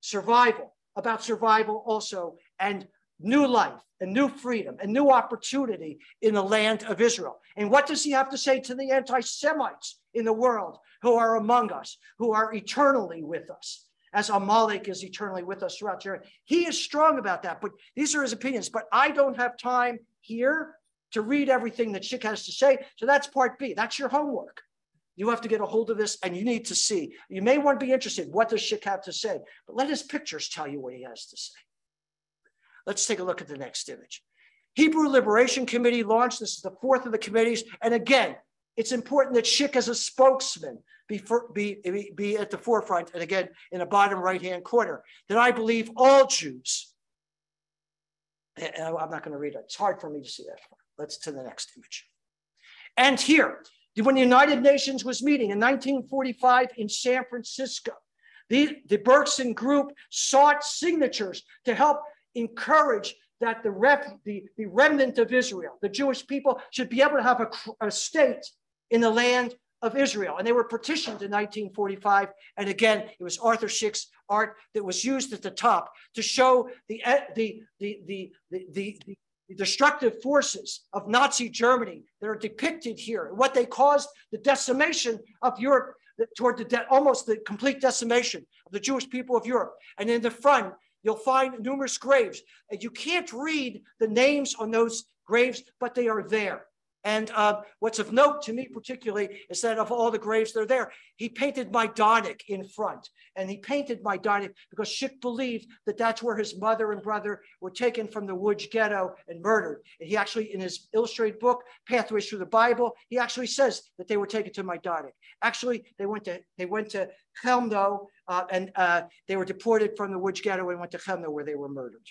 survival, about survival also, and new life and new freedom and new opportunity in the land of Israel? And what does he have to say to the anti-Semites in the world who are among us, who are eternally with us, as Amalek is eternally with us throughout Jeremiah? He is strong about that, but these are his opinions. But I don't have time here to read everything that Szyk has to say, so that's part B. That's your homework. You have to get a hold of this, and you need to see. You may want to be interested. What does Szyk have to say? But let his pictures tell you what he has to say. Let's take a look at the next image. Hebrew Liberation Committee launched. This is the fourth of the committees. And again, it's important that Szyk as a spokesman be at the forefront. And again, in the bottom right-hand corner, that I believe all Jews, and I'm not going to read it. It's hard for me to see that far. Let's to the next image. And here, when the United Nations was meeting in 1945 in San Francisco, the Bergson group sought signatures to help encourage that the remnant of Israel, the Jewish people, should be able to have a state in the land of Israel. And they were petitioned in 1945. And again, it was Arthur Szyk's art that was used at the top to show the destructive forces of Nazi Germany that are depicted here, what they caused, the decimation of Europe toward almost the complete decimation of the Jewish people of Europe. And in the front, you'll find numerous graves. And you can't read the names on those graves, but they are there. And what's of note to me particularly is that of all the graves that are there, he painted Majdanek in front. And he painted Majdanek because Szyk believed that that's where his mother and brother were taken from the Łódź ghetto and murdered. And he actually, in his illustrated book, Pathways Through the Bible, he actually says that they were taken to Majdanek. Actually, they went to Chelmno, and they were deported from the Łódź ghetto and went to Chelmno, where they were murdered.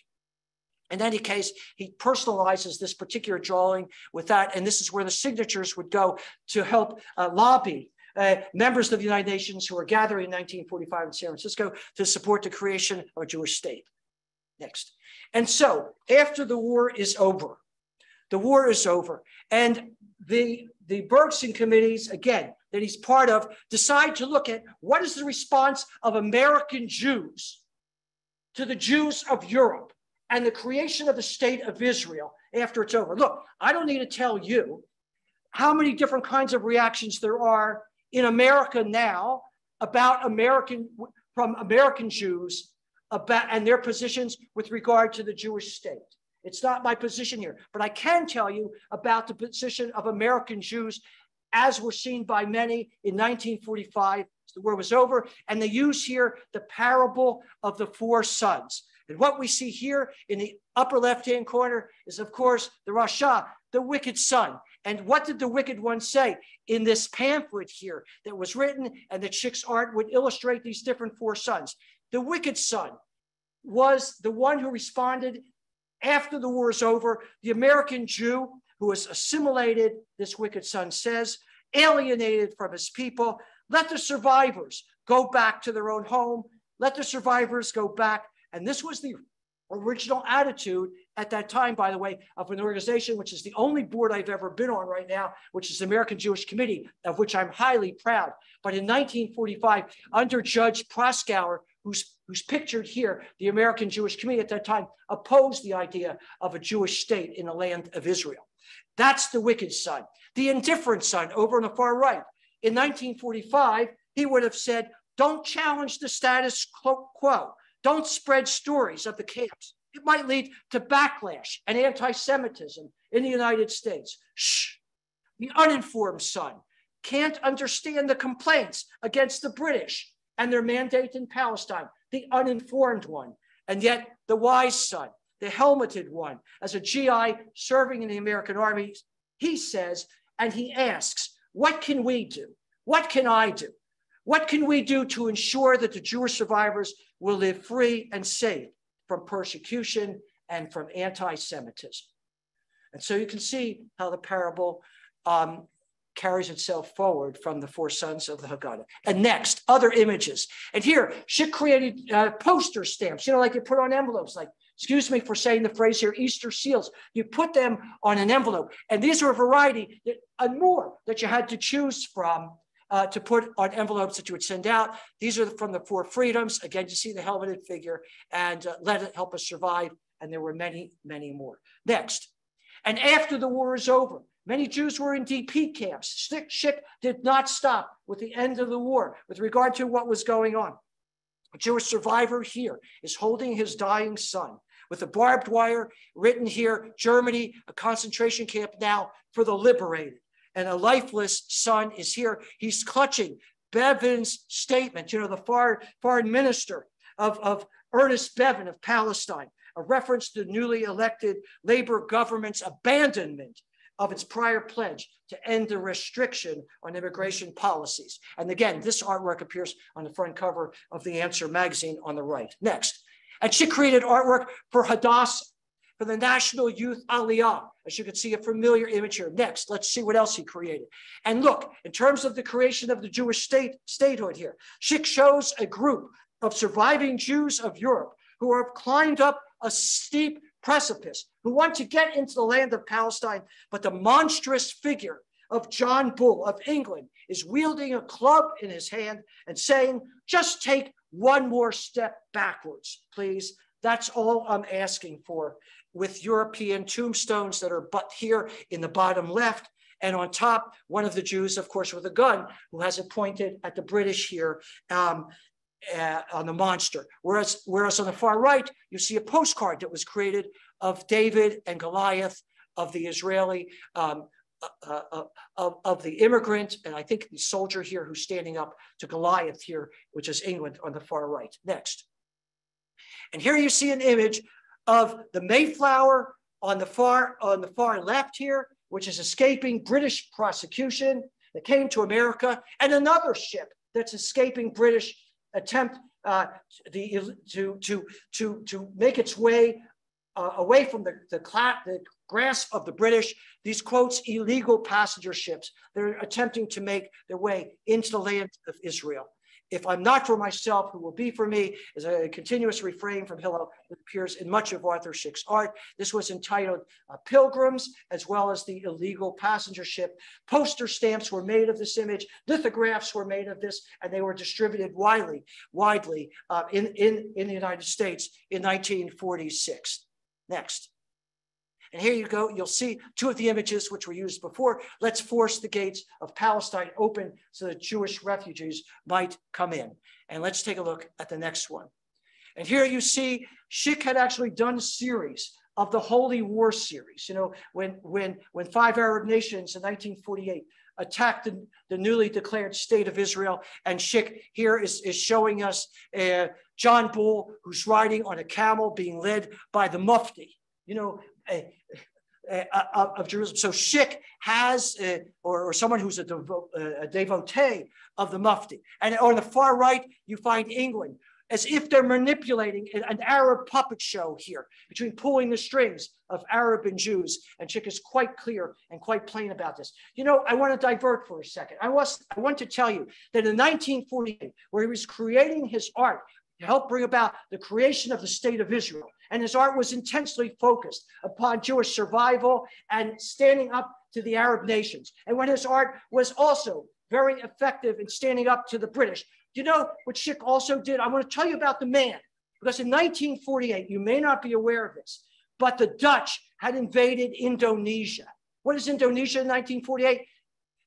In any case, he personalizes this particular drawing with that, and this is where the signatures would go to help lobby members of the United Nations who were gathering in 1945 in San Francisco to support the creation of a Jewish state. Next. And so after the war is over, and the Bergson committees, again, that he's part of, decide to look at what is the response of American Jews to the Jews of Europe and the creation of the state of Israel after it's over. Look, I don't need to tell you how many different kinds of reactions there are in America now about from American Jews and their positions with regard to the Jewish state. It's not my position here, but I can tell you about the position of American Jews as were seen by many in 1945, the war was over, and they use here the parable of the four sons. And what we see here in the upper left-hand corner is, of course, the Rasha, the wicked son. And what did the wicked one say in this pamphlet here that was written, and that Szyk's art would illustrate these different four sons? The wicked son was the one who responded after the war is over. The American Jew who was assimilated, this wicked son says, alienated from his people. Let the survivors go back to their own home. Let the survivors go back. And this was the original attitude at that time, by the way, of an organization, which is the only board I've ever been on right now, which is the American Jewish Committee, of which I'm highly proud. But in 1945, under Judge Proskauer, who's pictured here, the American Jewish Committee at that time opposed the idea of a Jewish state in the land of Israel. That's the wicked son. The indifferent son over on the far right. In 1945, he would have said, don't challenge the status quo. Don't spread stories of the camps. It might lead to backlash and anti-Semitism in the United States. Shh. The uninformed son can't understand the complaints against the British and their mandate in Palestine. The uninformed one. And yet the wise son, the helmeted one, as a GI serving in the American Army, he says, and he asks, what can we do? What can I do? What can we do to ensure that the Jewish survivors will live free and safe from persecution and from anti-Semitism? And so you can see how the parable carries itself forward from the four sons of the Haggadah. And next, other images. And here, Szyk created poster stamps, like you put on envelopes, like, excuse me for saying the phrase here, Easter seals. You put them on an envelope. And these are a variety and more that you had to choose from to put on envelopes that you would send out. These are from the Four Freedoms. Again, you see the helmeted figure, and Let It Help Us Survive. And there were many, many more. Next, and after the war is over, many Jews were in DP camps. Szyk did not stop with the end of the war with regard to what was going on. A Jewish survivor here is holding his dying son with a barbed wire written here, Germany, a concentration camp now for the liberated. And a lifeless son is here. He's clutching Bevin's statement, the foreign minister of Ernest Bevin of Palestine, a reference to the newly elected Labor government's abandonment of its prior pledge to end the restriction on immigration policies. And again, this artwork appears on the front cover of the Answer magazine on the right. Next, and Szyk created artwork for Hadassah, for the National Youth Aliyah. As you can see, a familiar image here. Next, let's see what else he created. And look, in terms of the creation of the Jewish statehood here, Szyk shows a group of surviving Jews of Europe who have climbed up a steep precipice, who want to get into the land of Palestine, but the monstrous figure of John Bull of England is wielding a club in his hand and saying, just take one more step backwards, please. That's all I'm asking for, with European tombstones that are but here in the bottom left. And on top, one of the Jews, of course, with a gun, who has it pointed at the British here on the monster. Whereas on the far right, you see a postcard that was created of David and Goliath, of the Israeli, of the immigrant, and I think the soldier here who's standing up to Goliath here, which is England on the far right. Next. And here you see an image of the Mayflower on the far left here, which is escaping British prosecution that came to America, and another ship that's escaping British attempt to make its way away from the grasp of the British. These, quotes, illegal passenger ships that are attempting to make their way into the land of Israel. If I'm not for myself, who will be for me, is a continuous refrain from Hillel that appears in much of Arthur Szyk's art. This was entitled Pilgrims, as well as the illegal passenger ship. Poster stamps were made of this image. Lithographs were made of this, and they were distributed widely in the United States in 1946. Next. And here you go. You'll see two of the images which were used before. Let's force the gates of Palestine open so that Jewish refugees might come in. And let's take a look at the next one. And here you see Szyk had actually done a series of the Holy War series. You know, when 5 Arab nations in 1948 attacked the newly declared state of Israel, and Szyk here is showing us John Bull, who's riding on a camel being led by the Mufti, you know, of Jerusalem. So Szyk has, or someone who's a devotee of the Mufti. And on the far right, you find England, as if they're manipulating an Arab puppet show here between pulling the strings of Arab and Jews. And Szyk is quite clear and quite plain about this. You know, I want to divert for a second. I want to tell you that in 1948, where he was creating his art to help bring about the creation of the state of Israel, and his art was intensely focused upon Jewish survival and standing up to the Arab nations. And when his art was also very effective in standing up to the British, you know what Szyk also did? I want to tell you about the man, because in 1948, you may not be aware of this, but the Dutch had invaded Indonesia. What is Indonesia in 1948?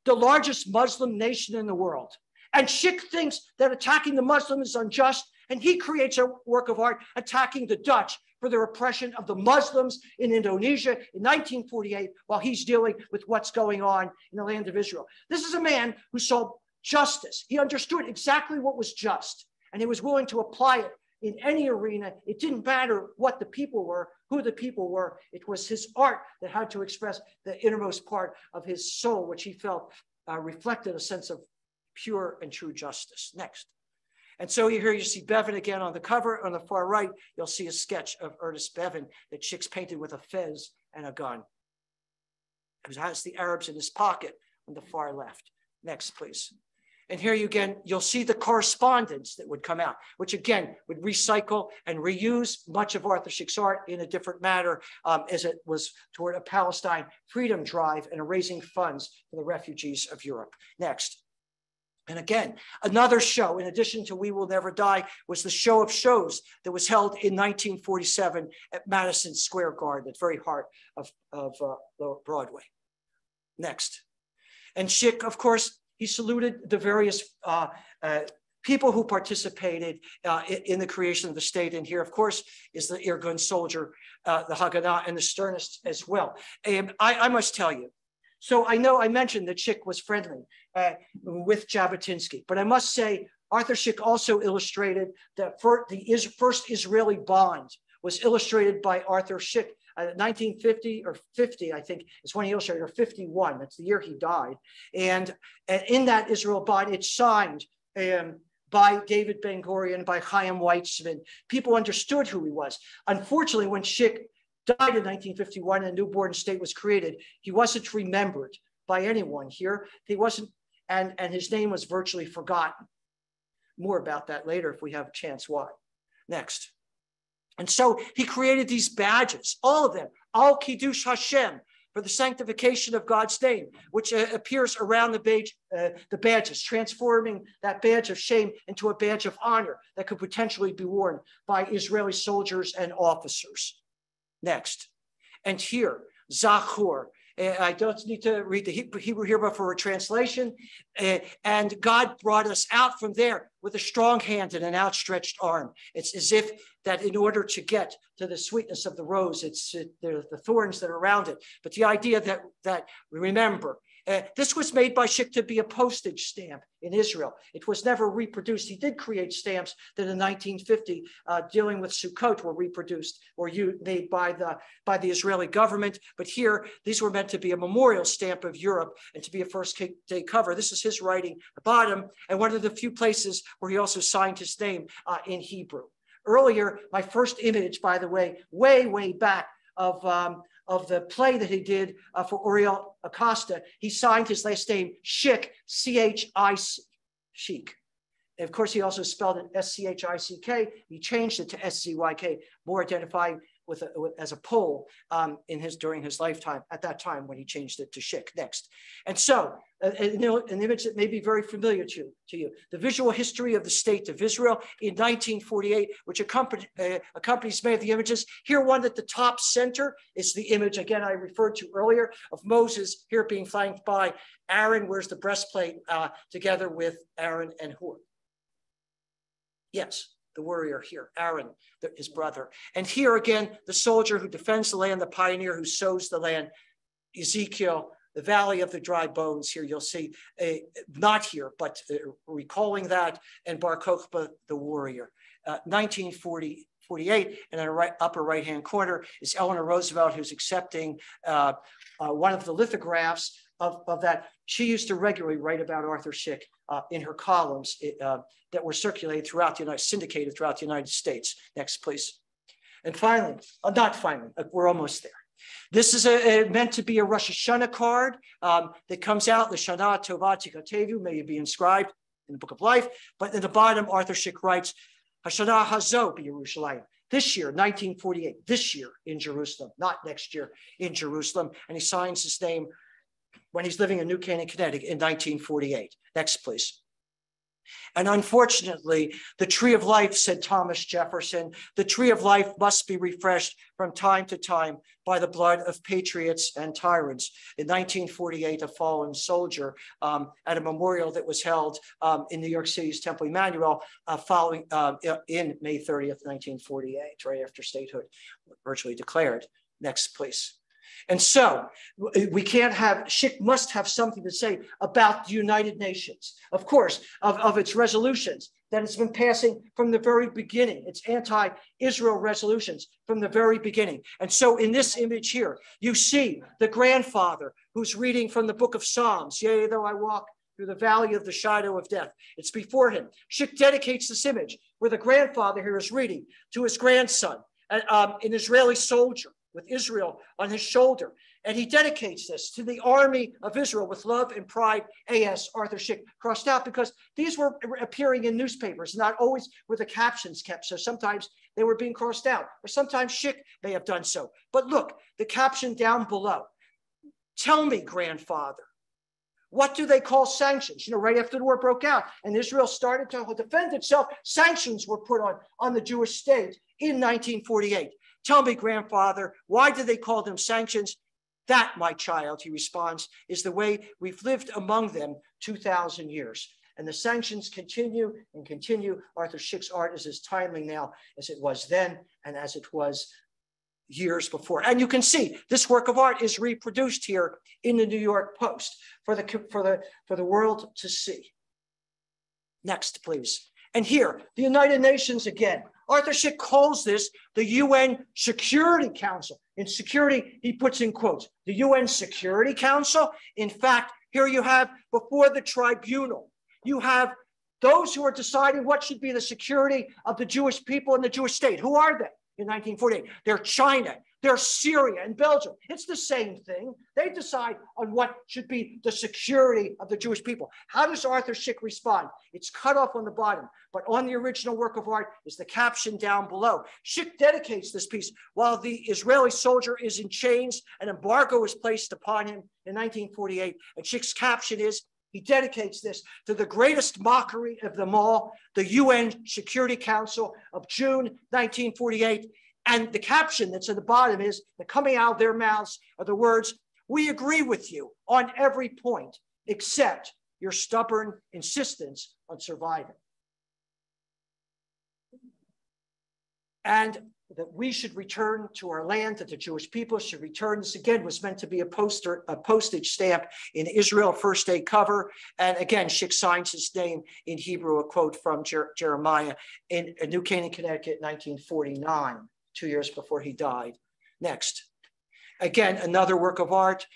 The largest Muslim nation in the world. And Szyk thinks that attacking the Muslims is unjust, and he creates a work of art attacking the Dutch for their oppression of the Muslims in Indonesia in 1948, while he's dealing with what's going on in the land of Israel. This is a man who saw justice. He understood exactly what was just, and he was willing to apply it in any arena. It didn't matter what the people were, who the people were. It was his art that had to express the innermost part of his soul, which he felt reflected a sense of pure and true justice. Next. And so here you see Bevan again on the cover. On the far right, you'll see a sketch of Ernest Bevan that Szyk's painted with a fez and a gun. He has the Arabs in his pocket on the far left. Next, please. And here you again, you'll see the correspondence that would come out, which again would recycle and reuse much of Arthur Szyk's art in a different manner, as it was toward a Palestine freedom drive and raising funds for the refugees of Europe. Next. And again, another show, in addition to We Will Never Die, was the Show of Shows that was held in 1947 at Madison Square Garden, at the very heart of Broadway. Next. And Szyk, of course, he saluted the various people who participated in the creation of the state. And here, of course, is the Irgun soldier, the Haganah, and the Sternists as well. And I must tell you, so I know I mentioned that Szyk was friendly with Jabotinsky, but I must say Arthur Szyk also illustrated that the first Israeli bond was illustrated by Arthur Szyk. 1950 or 50, I think, is when he illustrated, or 51. That's the year he died. And in that Israel bond, it's signed by David Ben-Gurion, by Chaim Weizmann. People understood who he was. Unfortunately, when Szyk died in 1951 and a newborn state was created, he wasn't remembered by anyone here. He wasn't, and his name was virtually forgotten. More about that later if we have a chance why. Next. And so he created these badges, all of them, Al Kiddush Hashem, for the sanctification of God's name, which appears around the badges, transforming that badge of shame into a badge of honor that could potentially be worn by Israeli soldiers and officers. Next. And here, Zachor. I don't need to read the Hebrew here, but for a translation. And God brought us out from there with a strong hand and an outstretched arm. It's as if that in order to get to the sweetness of the rose, it's the thorns that are around it. But the idea that we remember, this was made by Szyk to be a postage stamp in Israel. It was never reproduced. He did create stamps that in 1950, dealing with Sukkot, were reproduced or made by the Israeli government. But here, these were meant to be a memorial stamp of Europe and to be a first day cover. This is his writing at the bottom, and one of the few places where he also signed his name in Hebrew. Earlier, my first image, by the way, way back of the play that he did for Oriel Acosta, he signed his last name Szyk, C-H-I-C, Szyk. And of course, he also spelled it S-C-H-I-C-K. He changed it to S-C-Y-K, more identifying as a pole during his lifetime, at that time when he changed it to Szyk. Next. And so an image that may be very familiar to you, the visual history of the state of Israel in 1948, which accompanies many of the images. Here, one at the top center is the image, again, I referred to earlier, of Moses here being flanked by Aaron, wears the breastplate together with Aaron and Hur. Yes, the warrior here, Aaron, his brother. And here again, the soldier who defends the land, the pioneer who sows the land, Ezekiel, the valley of the dry bones. Here you'll see, not here, but recalling that, and Bar Kokhba, the warrior. 1948, and in the upper right-hand corner is Eleanor Roosevelt, who's accepting one of the lithographs of that. She used to regularly write about Arthur Szyk in her columns that were circulated throughout the syndicated throughout the United States. Next, please. And finally, not finally, we're almost there. This is meant to be a Rosh Hashanah card that comes out, L'Shana Tova Tikatevu, may it be inscribed in the Book of Life. But in the bottom, Arthur Szyk writes, Hashanah Hazo B'Yerushalayim. This year, 1948, this year in Jerusalem, not next year in Jerusalem. And he signs his name when he's living in New Canaan, Connecticut in 1948. Next, please. And unfortunately, the tree of life, said Thomas Jefferson, the tree of life must be refreshed from time to time by the blood of patriots and tyrants. In 1948, a fallen soldier at a memorial that was held in New York City's Temple Emanuel in May 30th, 1948, right after statehood virtually declared. Next, please. And so we can't have, Szyk must have something to say about the United Nations, of course, of its resolutions that it's been passing from the very beginning, its anti-Israel resolutions from the very beginning. And so in this image here, you see the grandfather who's reading from the book of Psalms, yea, though I walk through the valley of the shadow of death. It's before him. Szyk dedicates this image where the grandfather here is reading to his grandson, an Israeli soldier, with Israel on his shoulder. And he dedicates this to the army of Israel with love and pride, A.S. Arthur Szyk, crossed out, because these were appearing in newspapers, not always were the captions kept. So sometimes they were being crossed out, or sometimes Szyk may have done so. But look, the caption down below. Tell me, grandfather, what do they call sanctions? You know, right after the war broke out and Israel started to defend itself, sanctions were put on the Jewish state in 1948. Tell me, grandfather, why do they call them sanctions? That, my child, he responds, is the way we've lived among them 2,000 years. And the sanctions continue and continue. Arthur Szyk's art is as timely now as it was then and as it was years before. And you can see this work of art is reproduced here in the New York Post for the world to see. Next, please. And here, the United Nations again. Arthur Szyk calls this the UN Security Council. In security, he puts in quotes, the UN Security Council. In fact, here you have before the tribunal, you have those who are deciding what should be the security of the Jewish people and the Jewish state. Who are they in 1948? They're China, they're Syria and Belgium. It's the same thing. They decide on what should be the security of the Jewish people. How does Arthur Szyk respond? It's cut off on the bottom, but on the original work of art is the caption down below. Szyk dedicates this piece while the Israeli soldier is in chains. An embargo is placed upon him in 1948. And Szyk's caption is, he dedicates this to the greatest mockery of them all, the UN Security Council of June 1948. And the caption that's at the bottom is, the coming out of their mouths are the words, we agree with you on every point, except your stubborn insistence on surviving. And that we should return to our land, that the Jewish people should return. This again was meant to be a postage stamp in Israel, first day cover. And again, Szyk signs his name in Hebrew, a quote from Jeremiah in New Canaan, Connecticut, 1949, 2 years before he died. Next. Again, another work of art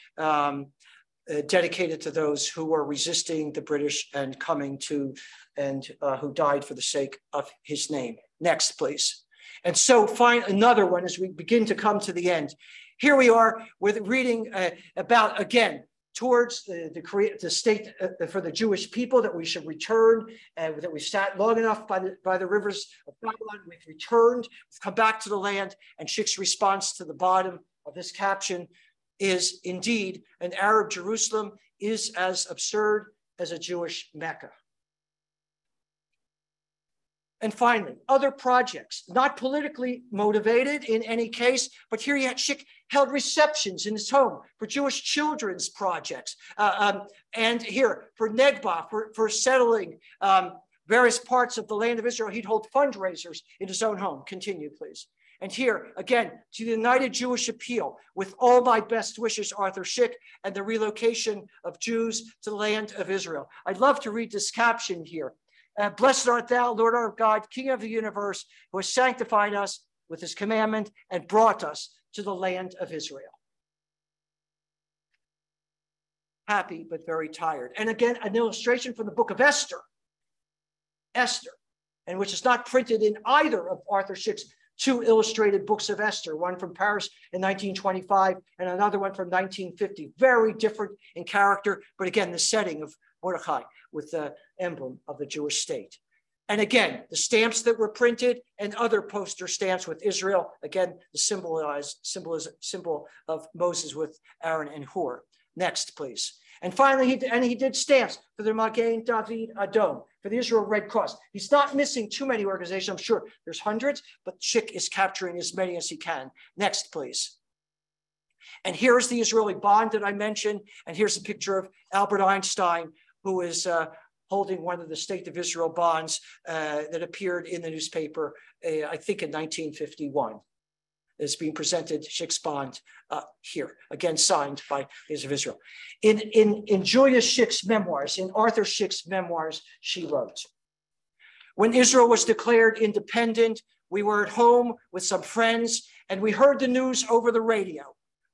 dedicated to those who were resisting the British and coming to, and who died for the sake of his name. Next, please. And so find another one as we begin to come to the end. Here we are with reading about, again, towards the state for the Jewish people, that we should return, and that we sat long enough by the rivers of Babylon. We've returned, we've come back to the land. And Szyk's response to the bottom of this caption is, indeed, an Arab Jerusalem is as absurd as a Jewish Mecca. And finally, other projects, not politically motivated in any case, but here yet Szyk held receptions in his home for Jewish children's projects. And here for Negba, for settling various parts of the land of Israel, he'd hold fundraisers in his own home. Continue, please. And here, again, to the United Jewish Appeal, with all my best wishes, Arthur Szyk, and the relocation of Jews to the land of Israel. I'd love to read this caption here. Blessed art thou, Lord our God, King of the universe, who has sanctified us with his commandment and brought us to the land of Israel. Happy, but very tired. And again, an illustration from the book of Esther, and which is not printed in either of Arthur Szyk's two illustrated books of Esther, one from Paris in 1925 and another one from 1950. Very different in character, but again, the setting of Mordechai with the emblem of the Jewish state. And again, the stamps that were printed and other poster stamps with Israel, again, the symbol of Moses with Aaron and Hur. Next, please. And finally, he did stamps for the Magen David Adom, for the Israel Red Cross. He's not missing too many organizations. I'm sure there's hundreds, but Szyk is capturing as many as he can. Next, please. And here's the Israeli bond that I mentioned. And here's a picture of Albert Einstein, who is holding one of the State of Israel bonds that appeared in the newspaper, I think in 1951. It's being presented, Szyk's bond here, again signed by the State of Israel. In Julia Szyk's memoirs, in Arthur Szyk's memoirs, she wrote, when Israel was declared independent, we were at home with some friends and we heard the news over the radio.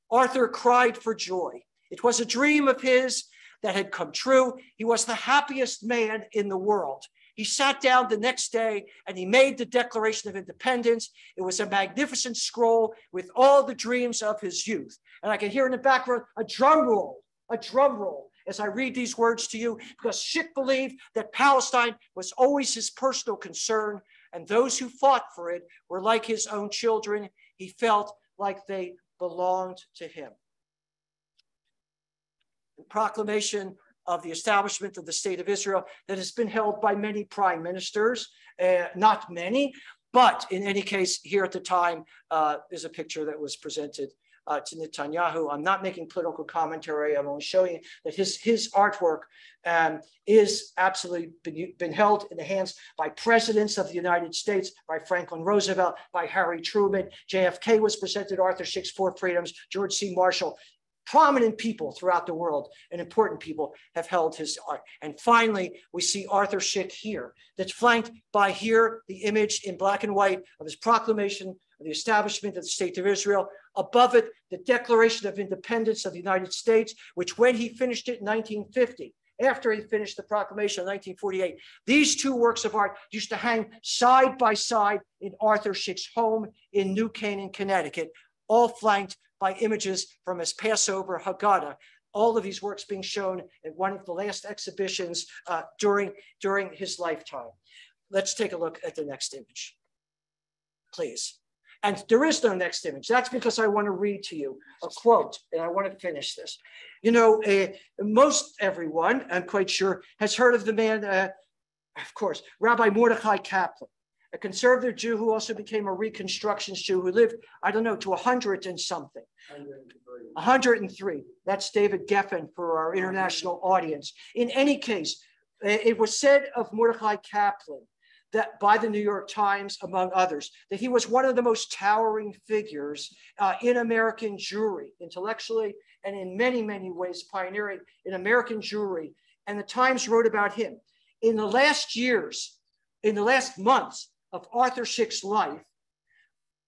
Arthur cried for joy. It was a dream of his that had come true. He was the happiest man in the world. He sat down the next day and he made the Declaration of Independence. It was a magnificent scroll with all the dreams of his youth. And I can hear in the background a drum roll as I read these words to you, because Szyk believed that Palestine was always his personal concern, and those who fought for it were like his own children. He felt like they belonged to him. The proclamation of the establishment of the State of Israel that has been held by many prime ministers, not many, but in any case, here at the time, is a picture that was presented to Netanyahu. I'm not making political commentary. I'm only showing that his artwork is absolutely been held in the hands by presidents of the United States, by Franklin Roosevelt, by Harry Truman. JFK was presented Arthur Szyk's Four Freedoms, George C. Marshall. Prominent people throughout the world and important people have held his art. And finally, we see Arthur Szyk here, that's flanked by here the image in black and white of his proclamation of the establishment of the State of Israel. Above it, the Declaration of Independence of the United States, which when he finished it in 1950, after he finished the proclamation in 1948, these two works of art used to hang side by side in Arthur Szyk's home in New Canaan, Connecticut, all flanked by images from his Passover Haggadah. All of these works being shown at one of the last exhibitions during his lifetime. Let's take a look at the next image, please. And there is no next image. That's because I want to read to you a quote, and I want to finish this. You know, most everyone, I'm quite sure, has heard of the man, of course, Rabbi Mordechai Kaplan, a conservative Jew who also became a Reconstructionist Jew who lived, I don't know, to 100 and something. 103. That's David Geffen for our international audience. In any case, it was said of Mordechai Kaplan that by the New York Times, among others, that he was one of the most towering figures in American Jewry, intellectually and in many, many ways pioneering in American Jewry. And the Times wrote about him. In the last years, in the last months of Arthur Szyk's life,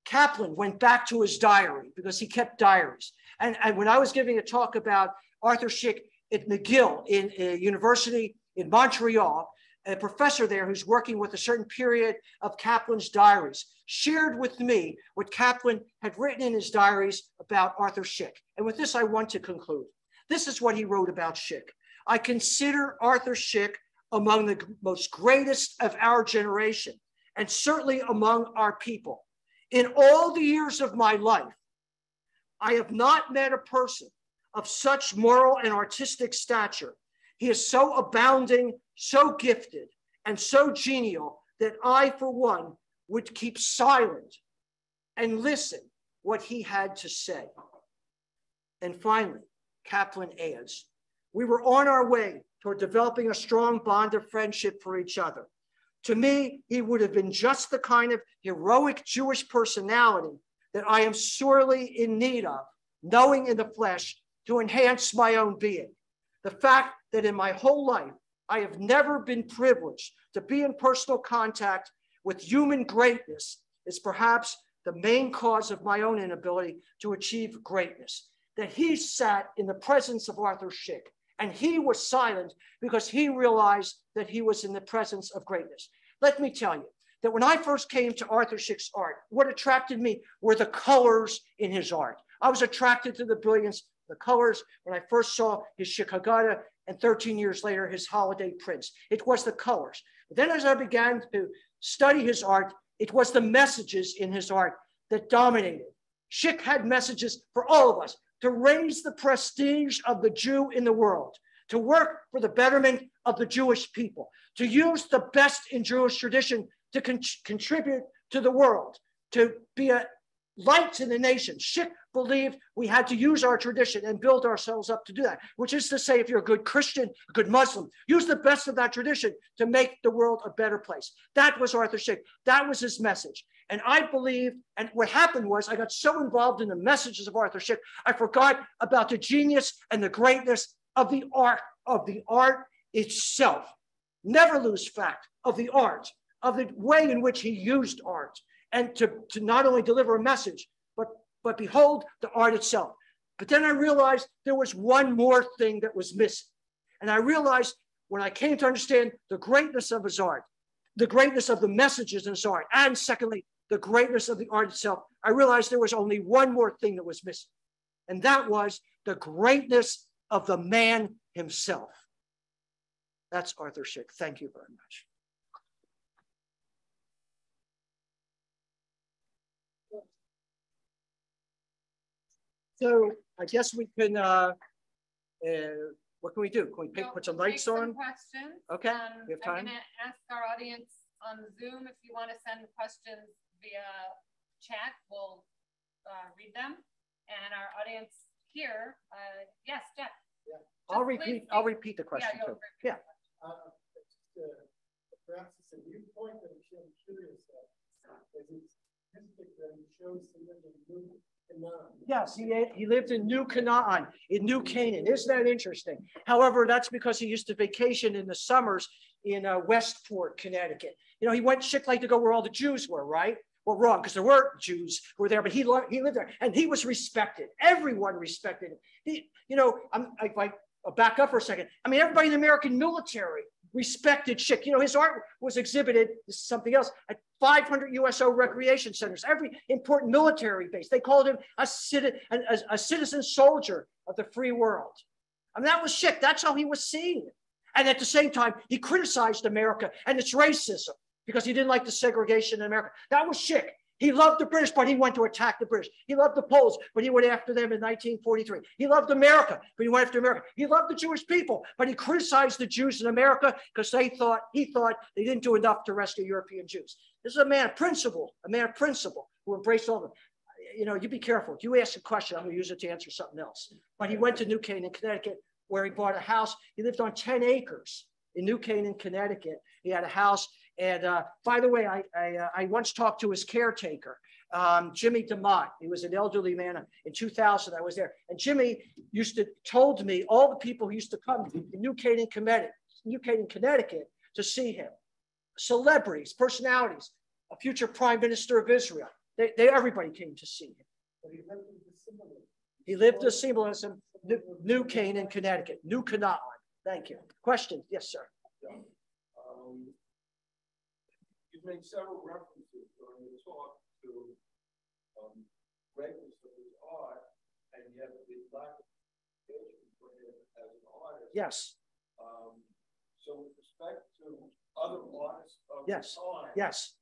Kaplan went back to his diary because he kept diaries. And when I was giving a talk about Arthur Szyk at McGill in a university in Montreal, a professor there who's working with a certain period of Kaplan's diaries shared with me what Kaplan had written in his diaries about Arthur Szyk. And with this, I want to conclude This is what he wrote about Szyk. I consider Arthur Szyk among the most greatest of our generation, and certainly among our people. In all the years of my life, I have not met a person of such moral and artistic stature. He is so abounding, so gifted, and so genial that I, for one, would keep silent and listen what he had to say. And finally, Kaplan adds, we were on our way toward developing a strong bond of friendship for each other. To me, he would have been just the kind of heroic Jewish personality that I am sorely in need of, knowing in the flesh, to enhance my own being. The fact that in my whole life, I have never been privileged to be in personal contact with human greatness is perhaps the main cause of my own inability to achieve greatness. That he sat in the presence of Arthur Szyk, and he was silent because he realized that he was in the presence of greatness. Let me tell you that when I first came to Arthur Szyk's art, what attracted me were the colors in his art. I was attracted to the brilliance, the colors, when I first saw his Szyk Haggadah, and 13 years later, his holiday prints. It was the colors. But then as I began to study his art, it was the messages in his art that dominated. Szyk had messages for all of us, to raise the prestige of the Jew in the world, to work for the betterment of the Jewish people, to use the best in Jewish tradition to contribute to the world, to be a light to the nation. Szyk believed we had to use our tradition and build ourselves up to do that, which is to say, if you're a good Christian, a good Muslim, use the best of that tradition to make the world a better place. That was Arthur Szyk. That was his message. And I believe, and what happened was I got so involved in the messages of Arthur Szyk, I forgot about the genius and the greatness of the art itself. Never lose fact of the art, of the way in which he used art, and to not only deliver a message, but behold the art itself. But then I realized there was one more thing that was missing. And I realized when I came to understand the greatness of his art, the greatness of the messages in his art, and secondly, the greatness of the art itself, I realized there was only one more thing that was missing. And that was the greatness of the man himself. That's Arthur Szyk. Thank you very much. So I guess we can, what can we do? Can we put some lights on? Questions. Okay, we have time. I'm going to ask our audience on Zoom if you want to send questions via chat, we'll read them. And our audience here, yes, Jeff. Yeah. I'll repeat the question too. Yeah. Perhaps it's a viewpoint that I'm curious of. As it's mystic that he shows the living Yes, he lived in New Canaan, in New Canaan. Isn't that interesting? However, that's because he used to vacation in the summers in Westport, Connecticut. You know, Szyk liked to go where all the Jews were, right? Well, wrong, because there were Jews who were there, but he lived there, and he was respected. Everyone respected him. If I back up for a second, I mean, everybody in the American military respected Szyk. You know, his art was exhibited, this is something else, at 500 USO recreation centers, every important military base. They called him a citizen soldier of the free world. I mean, that was Szyk. That's how he was seen. And at the same time, he criticized America and its racism because he didn't like the segregation in America. That was Szyk. He loved the British, but he went to attack the British. He loved the Poles, but he went after them in 1943. He loved America, but he went after America. He loved the Jewish people, but he criticized the Jews in America because he thought they didn't do enough to rescue European Jews. This is a man of principle who embraced all of them. You know, you be careful. If you ask a question, I'm going to use it to answer something else. But he went to New Canaan, Connecticut, where he bought a house. He lived on 10 acres in New Canaan, Connecticut. He had a house. And by the way, I once talked to his caretaker, Jimmy DeMott. He was an elderly man. In 2000, I was there. And Jimmy told me all the people who used to come to New Canaan, Connecticut to see him. Celebrities, personalities, a future prime minister of Israel. Everybody came to see him. He lived a symbolism, New Canaan, Connecticut, New Canaan. Thank you. Question? Yes, sir. You've made several references during the talk to greatness of his art, and yet the lack of education for him Yes. So with respect to other artists of Yes. the time, Yes.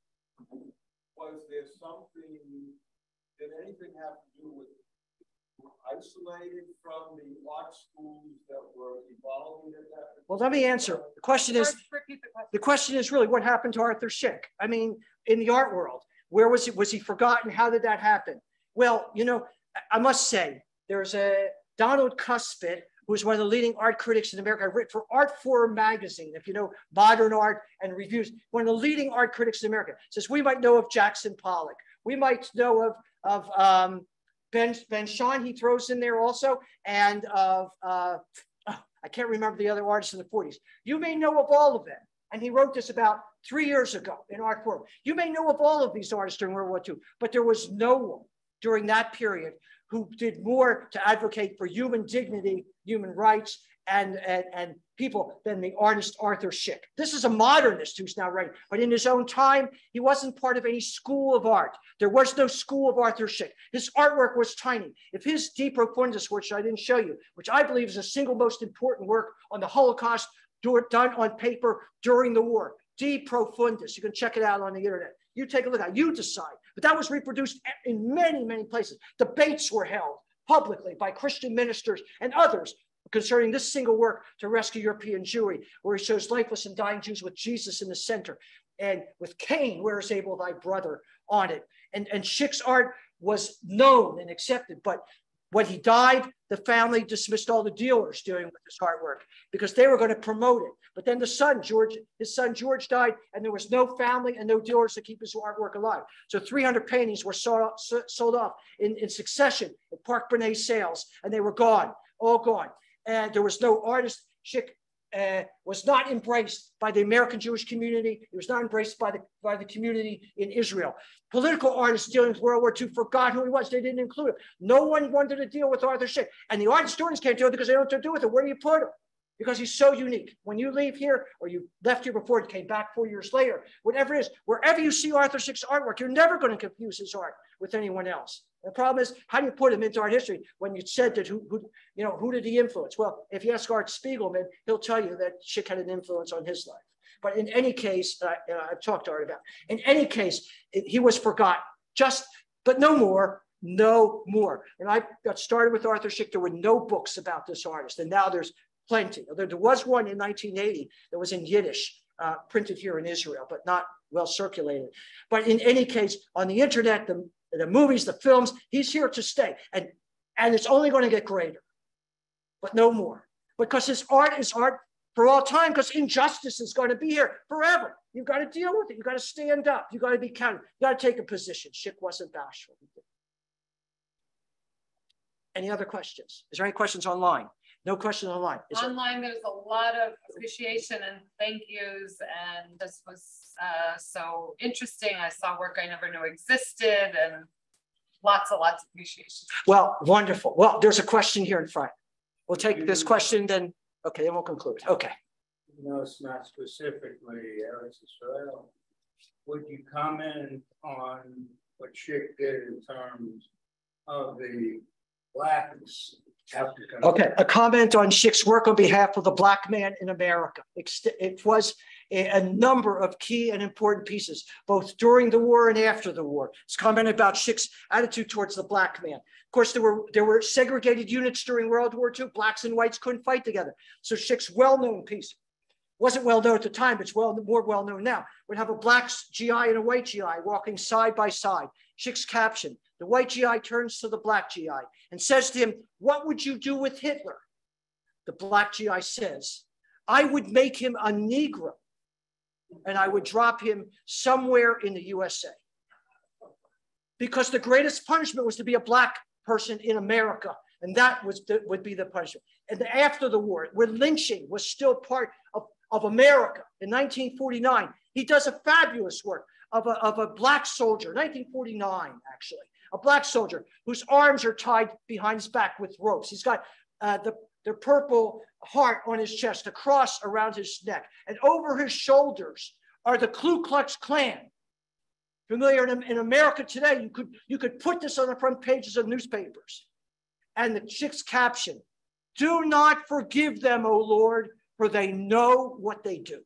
was there something, did anything have to do with isolated from the art schools that were evolving at that? Well, let me answer. The question is, really what happened to Arthur Szyk? I mean, in the art world, where was he? Was he forgotten? How did that happen? Well, you know, I must say, there's a Donald Cuspit, who is one of the leading art critics in America. I've written for Art Forum magazine, if you know modern art and reviews, one of the leading art critics in America. Says we might know of Jackson Pollock. We might know of Ben Shahn, he throws in there also, and of, I can't remember the other artists in the 40s. You may know of all of them. And he wrote this about 3 years ago in Art Forum. You may know of all of these artists during World War II, but there was no one during that period who did more to advocate for human dignity, human rights, and people than the artist Arthur Szyk. This is a modernist who's now writing, but in his own time, he wasn't part of any school of art. There was no school of Arthur Szyk. His artwork was tiny. If his De Profundis, which I didn't show you, which I believe is the single most important work on the Holocaust done on paper during the war, De Profundis, you can check it out on the internet. You take a look at it, you decide. But that was reproduced in many, many places. Debates were held publicly by Christian ministers and others concerning this single work to rescue European Jewry, where he shows lifeless and dying Jews with Jesus in the center, and with Cain, where is Abel thy brother, on it. And Szyk's art was known and accepted, but when he died, the family dismissed all the dealers dealing with his artwork because they were going to promote it. But then his son George died, and there was no family and no dealers to keep his artwork alive. So 300 paintings were sold off in succession at Park Bernays sales, and they were gone, all gone. And there was no artist. Szyk was not embraced by the American Jewish community. He was not embraced by the community in Israel. Political artists dealing with World War II forgot who he was. They didn't include him. No one wanted to deal with Arthur Szyk. And the art historians can't do it because they don't know what to do with it. Where do you put him? Because he's so unique. When you leave here, or you left here before, it came back 4 years later, whatever it is, wherever you see Arthur Szyk's artwork, you're never going to confuse his art with anyone else. The problem is, how do you put him into art history when you said that who did he influence? Well, if you ask Art Spiegelman, he'll tell you that Szyk had an influence on his life. But in any case, I've talked to Art about, in any case, he was forgotten, but no more. No more. And I got started with Arthur Szyk. There were no books about this artist, and now there's plenty. There was one in 1980 that was in Yiddish, printed here in Israel, but not well circulated. But in any case, on the internet, the movies, the films, he's here to stay. And it's only going to get greater, but no more. Because his art is art for all time, because injustice is going to be here forever. You've got to deal with it. You've got to stand up. You've got to be counted. You've got to take a position. Szyk wasn't bashful. Any other questions? Is there any questions online? No questions online. Online, there's a lot of appreciation and thank yous, and this was so interesting. I saw work I never knew existed, and lots of appreciation. Well, wonderful. Well, there's a question here in front. We'll take this question, then. Okay, then we'll conclude. Okay. No, it's not specifically Eretz Israel. Would you comment on what Szyk did in terms of the blacks? Okay, a comment on Szyk's work on behalf of the Black man in America. It was a number of key and important pieces, both during the war and after the war. It's commented about Szyk's attitude towards the Black man. Of course, there were segregated units during World War II. Blacks and whites couldn't fight together. So Szyk's well-known piece, wasn't well known at the time, but it's more well known now, would have a black GI and a white GI walking side by side. Szyk's caption: the white GI turns to the black GI and says to him, "What would you do with Hitler?" The black GI says, "I would make him a Negro and I would drop him somewhere in the USA." Because the greatest punishment was to be a black person in America, and that would be the punishment. And after the war, where lynching was still part of America, in 1949, he does a fabulous work of a black soldier, 1949 actually, a black soldier whose arms are tied behind his back with ropes. He's got the purple heart on his chest, a cross around his neck, and over his shoulders are the Ku Klux Klan. Familiar in America today, you could put this on the front pages of newspapers. And the Szyk's caption Do not forgive them, O Lord, for they know what they do.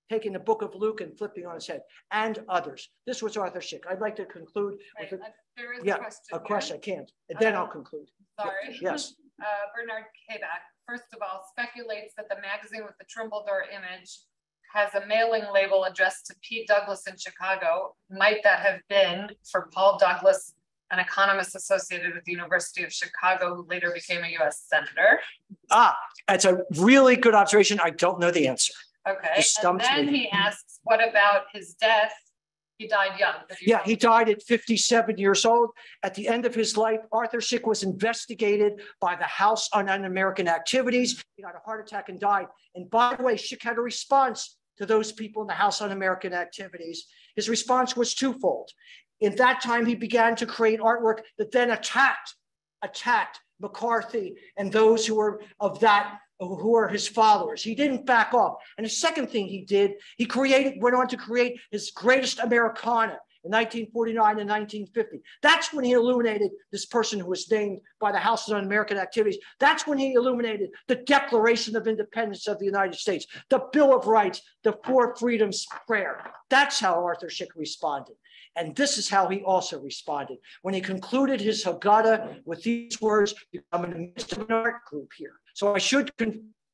Taking the book of Luke and flipping on his head, and others. This was Arthur Szyk. I'd like to conclude with there is a question. I can't, and then I'll conclude. Sorry. Yes. Bernard Kabak, first of all, speculates that the magazine with the Trumbull-Door image has a mailing label addressed to P. Douglas in Chicago. Might that have been for Paul Douglas, an economist associated with the University of Chicago, who later became a U.S. Senator? That's a really good observation. I don't know the answer. Okay, and then he asks, what about his death? He died young. Yeah, he died at 57 years old. At the end of his life, Arthur Szyk was investigated by the House on Un-American Activities. He got a heart attack and died. And by the way, Szyk had a response to those people in the House on American Activities. His response was twofold. In that time, he began to create artwork that then attacked McCarthy and those who were who are his followers. He didn't back off. And the second thing he did, he went on to create his greatest Americana in 1949 and 1950. That's when he illuminated this person who was named by the House on American Activities. That's when he illuminated the Declaration of Independence of the United States, the Bill of Rights, the Four Freedoms Prayer. That's how Arthur Szyk responded. And this is how he also responded. When he concluded his Haggadah with these words, I'm in the midst of an art group here. So I should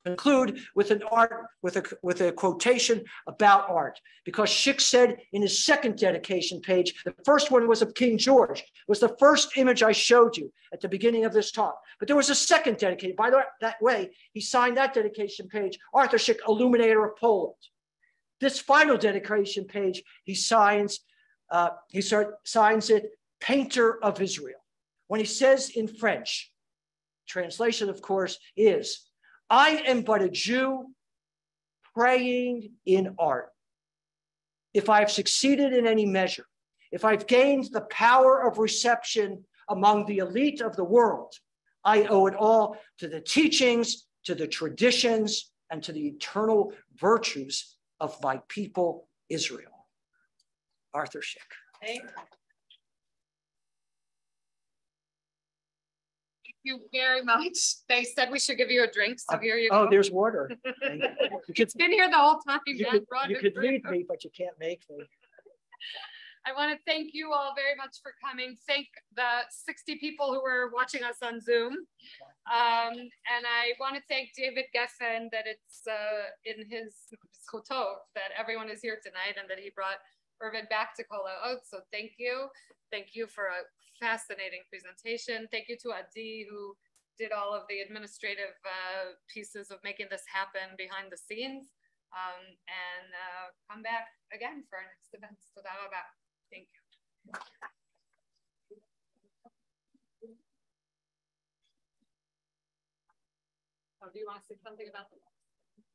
conclude with a quotation about art, because Szyk said in his second dedication page, the first one was of King George. It was the first image I showed you at the beginning of this talk. But there was a second dedication. By that way, he signed that dedication page, Arthur Szyk, Illuminator of Poland. This final dedication page, he signs it, Painter of Israel. When he says in French, translation, of course, is, I am but a Jew praying in art. If I've succeeded in any measure, if I've gained the power of reception among the elite of the world, I owe it all to the teachings, to the traditions, and to the eternal virtues of my people, Israel. Arthur Szyk. Thank you very much. They said we should give you a drink, so here you go. Oh, there's water. It's been here the whole time. You could lead me, but you can't make me. I want to thank you all very much for coming. Thank the 60 people who were watching us on Zoom. And I want to thank David Geffen that it's in his koto that everyone is here tonight and that he brought Irvin back to Kol HaOt. So thank you. Thank you for a fascinating presentation. Thank you to Adi, who did all of the administrative pieces of making this happen behind the scenes. And come back again for our next event. So thank you. Oh, do you want to say something about the?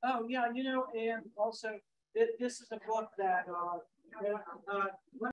Oh, yeah, and also this is a book that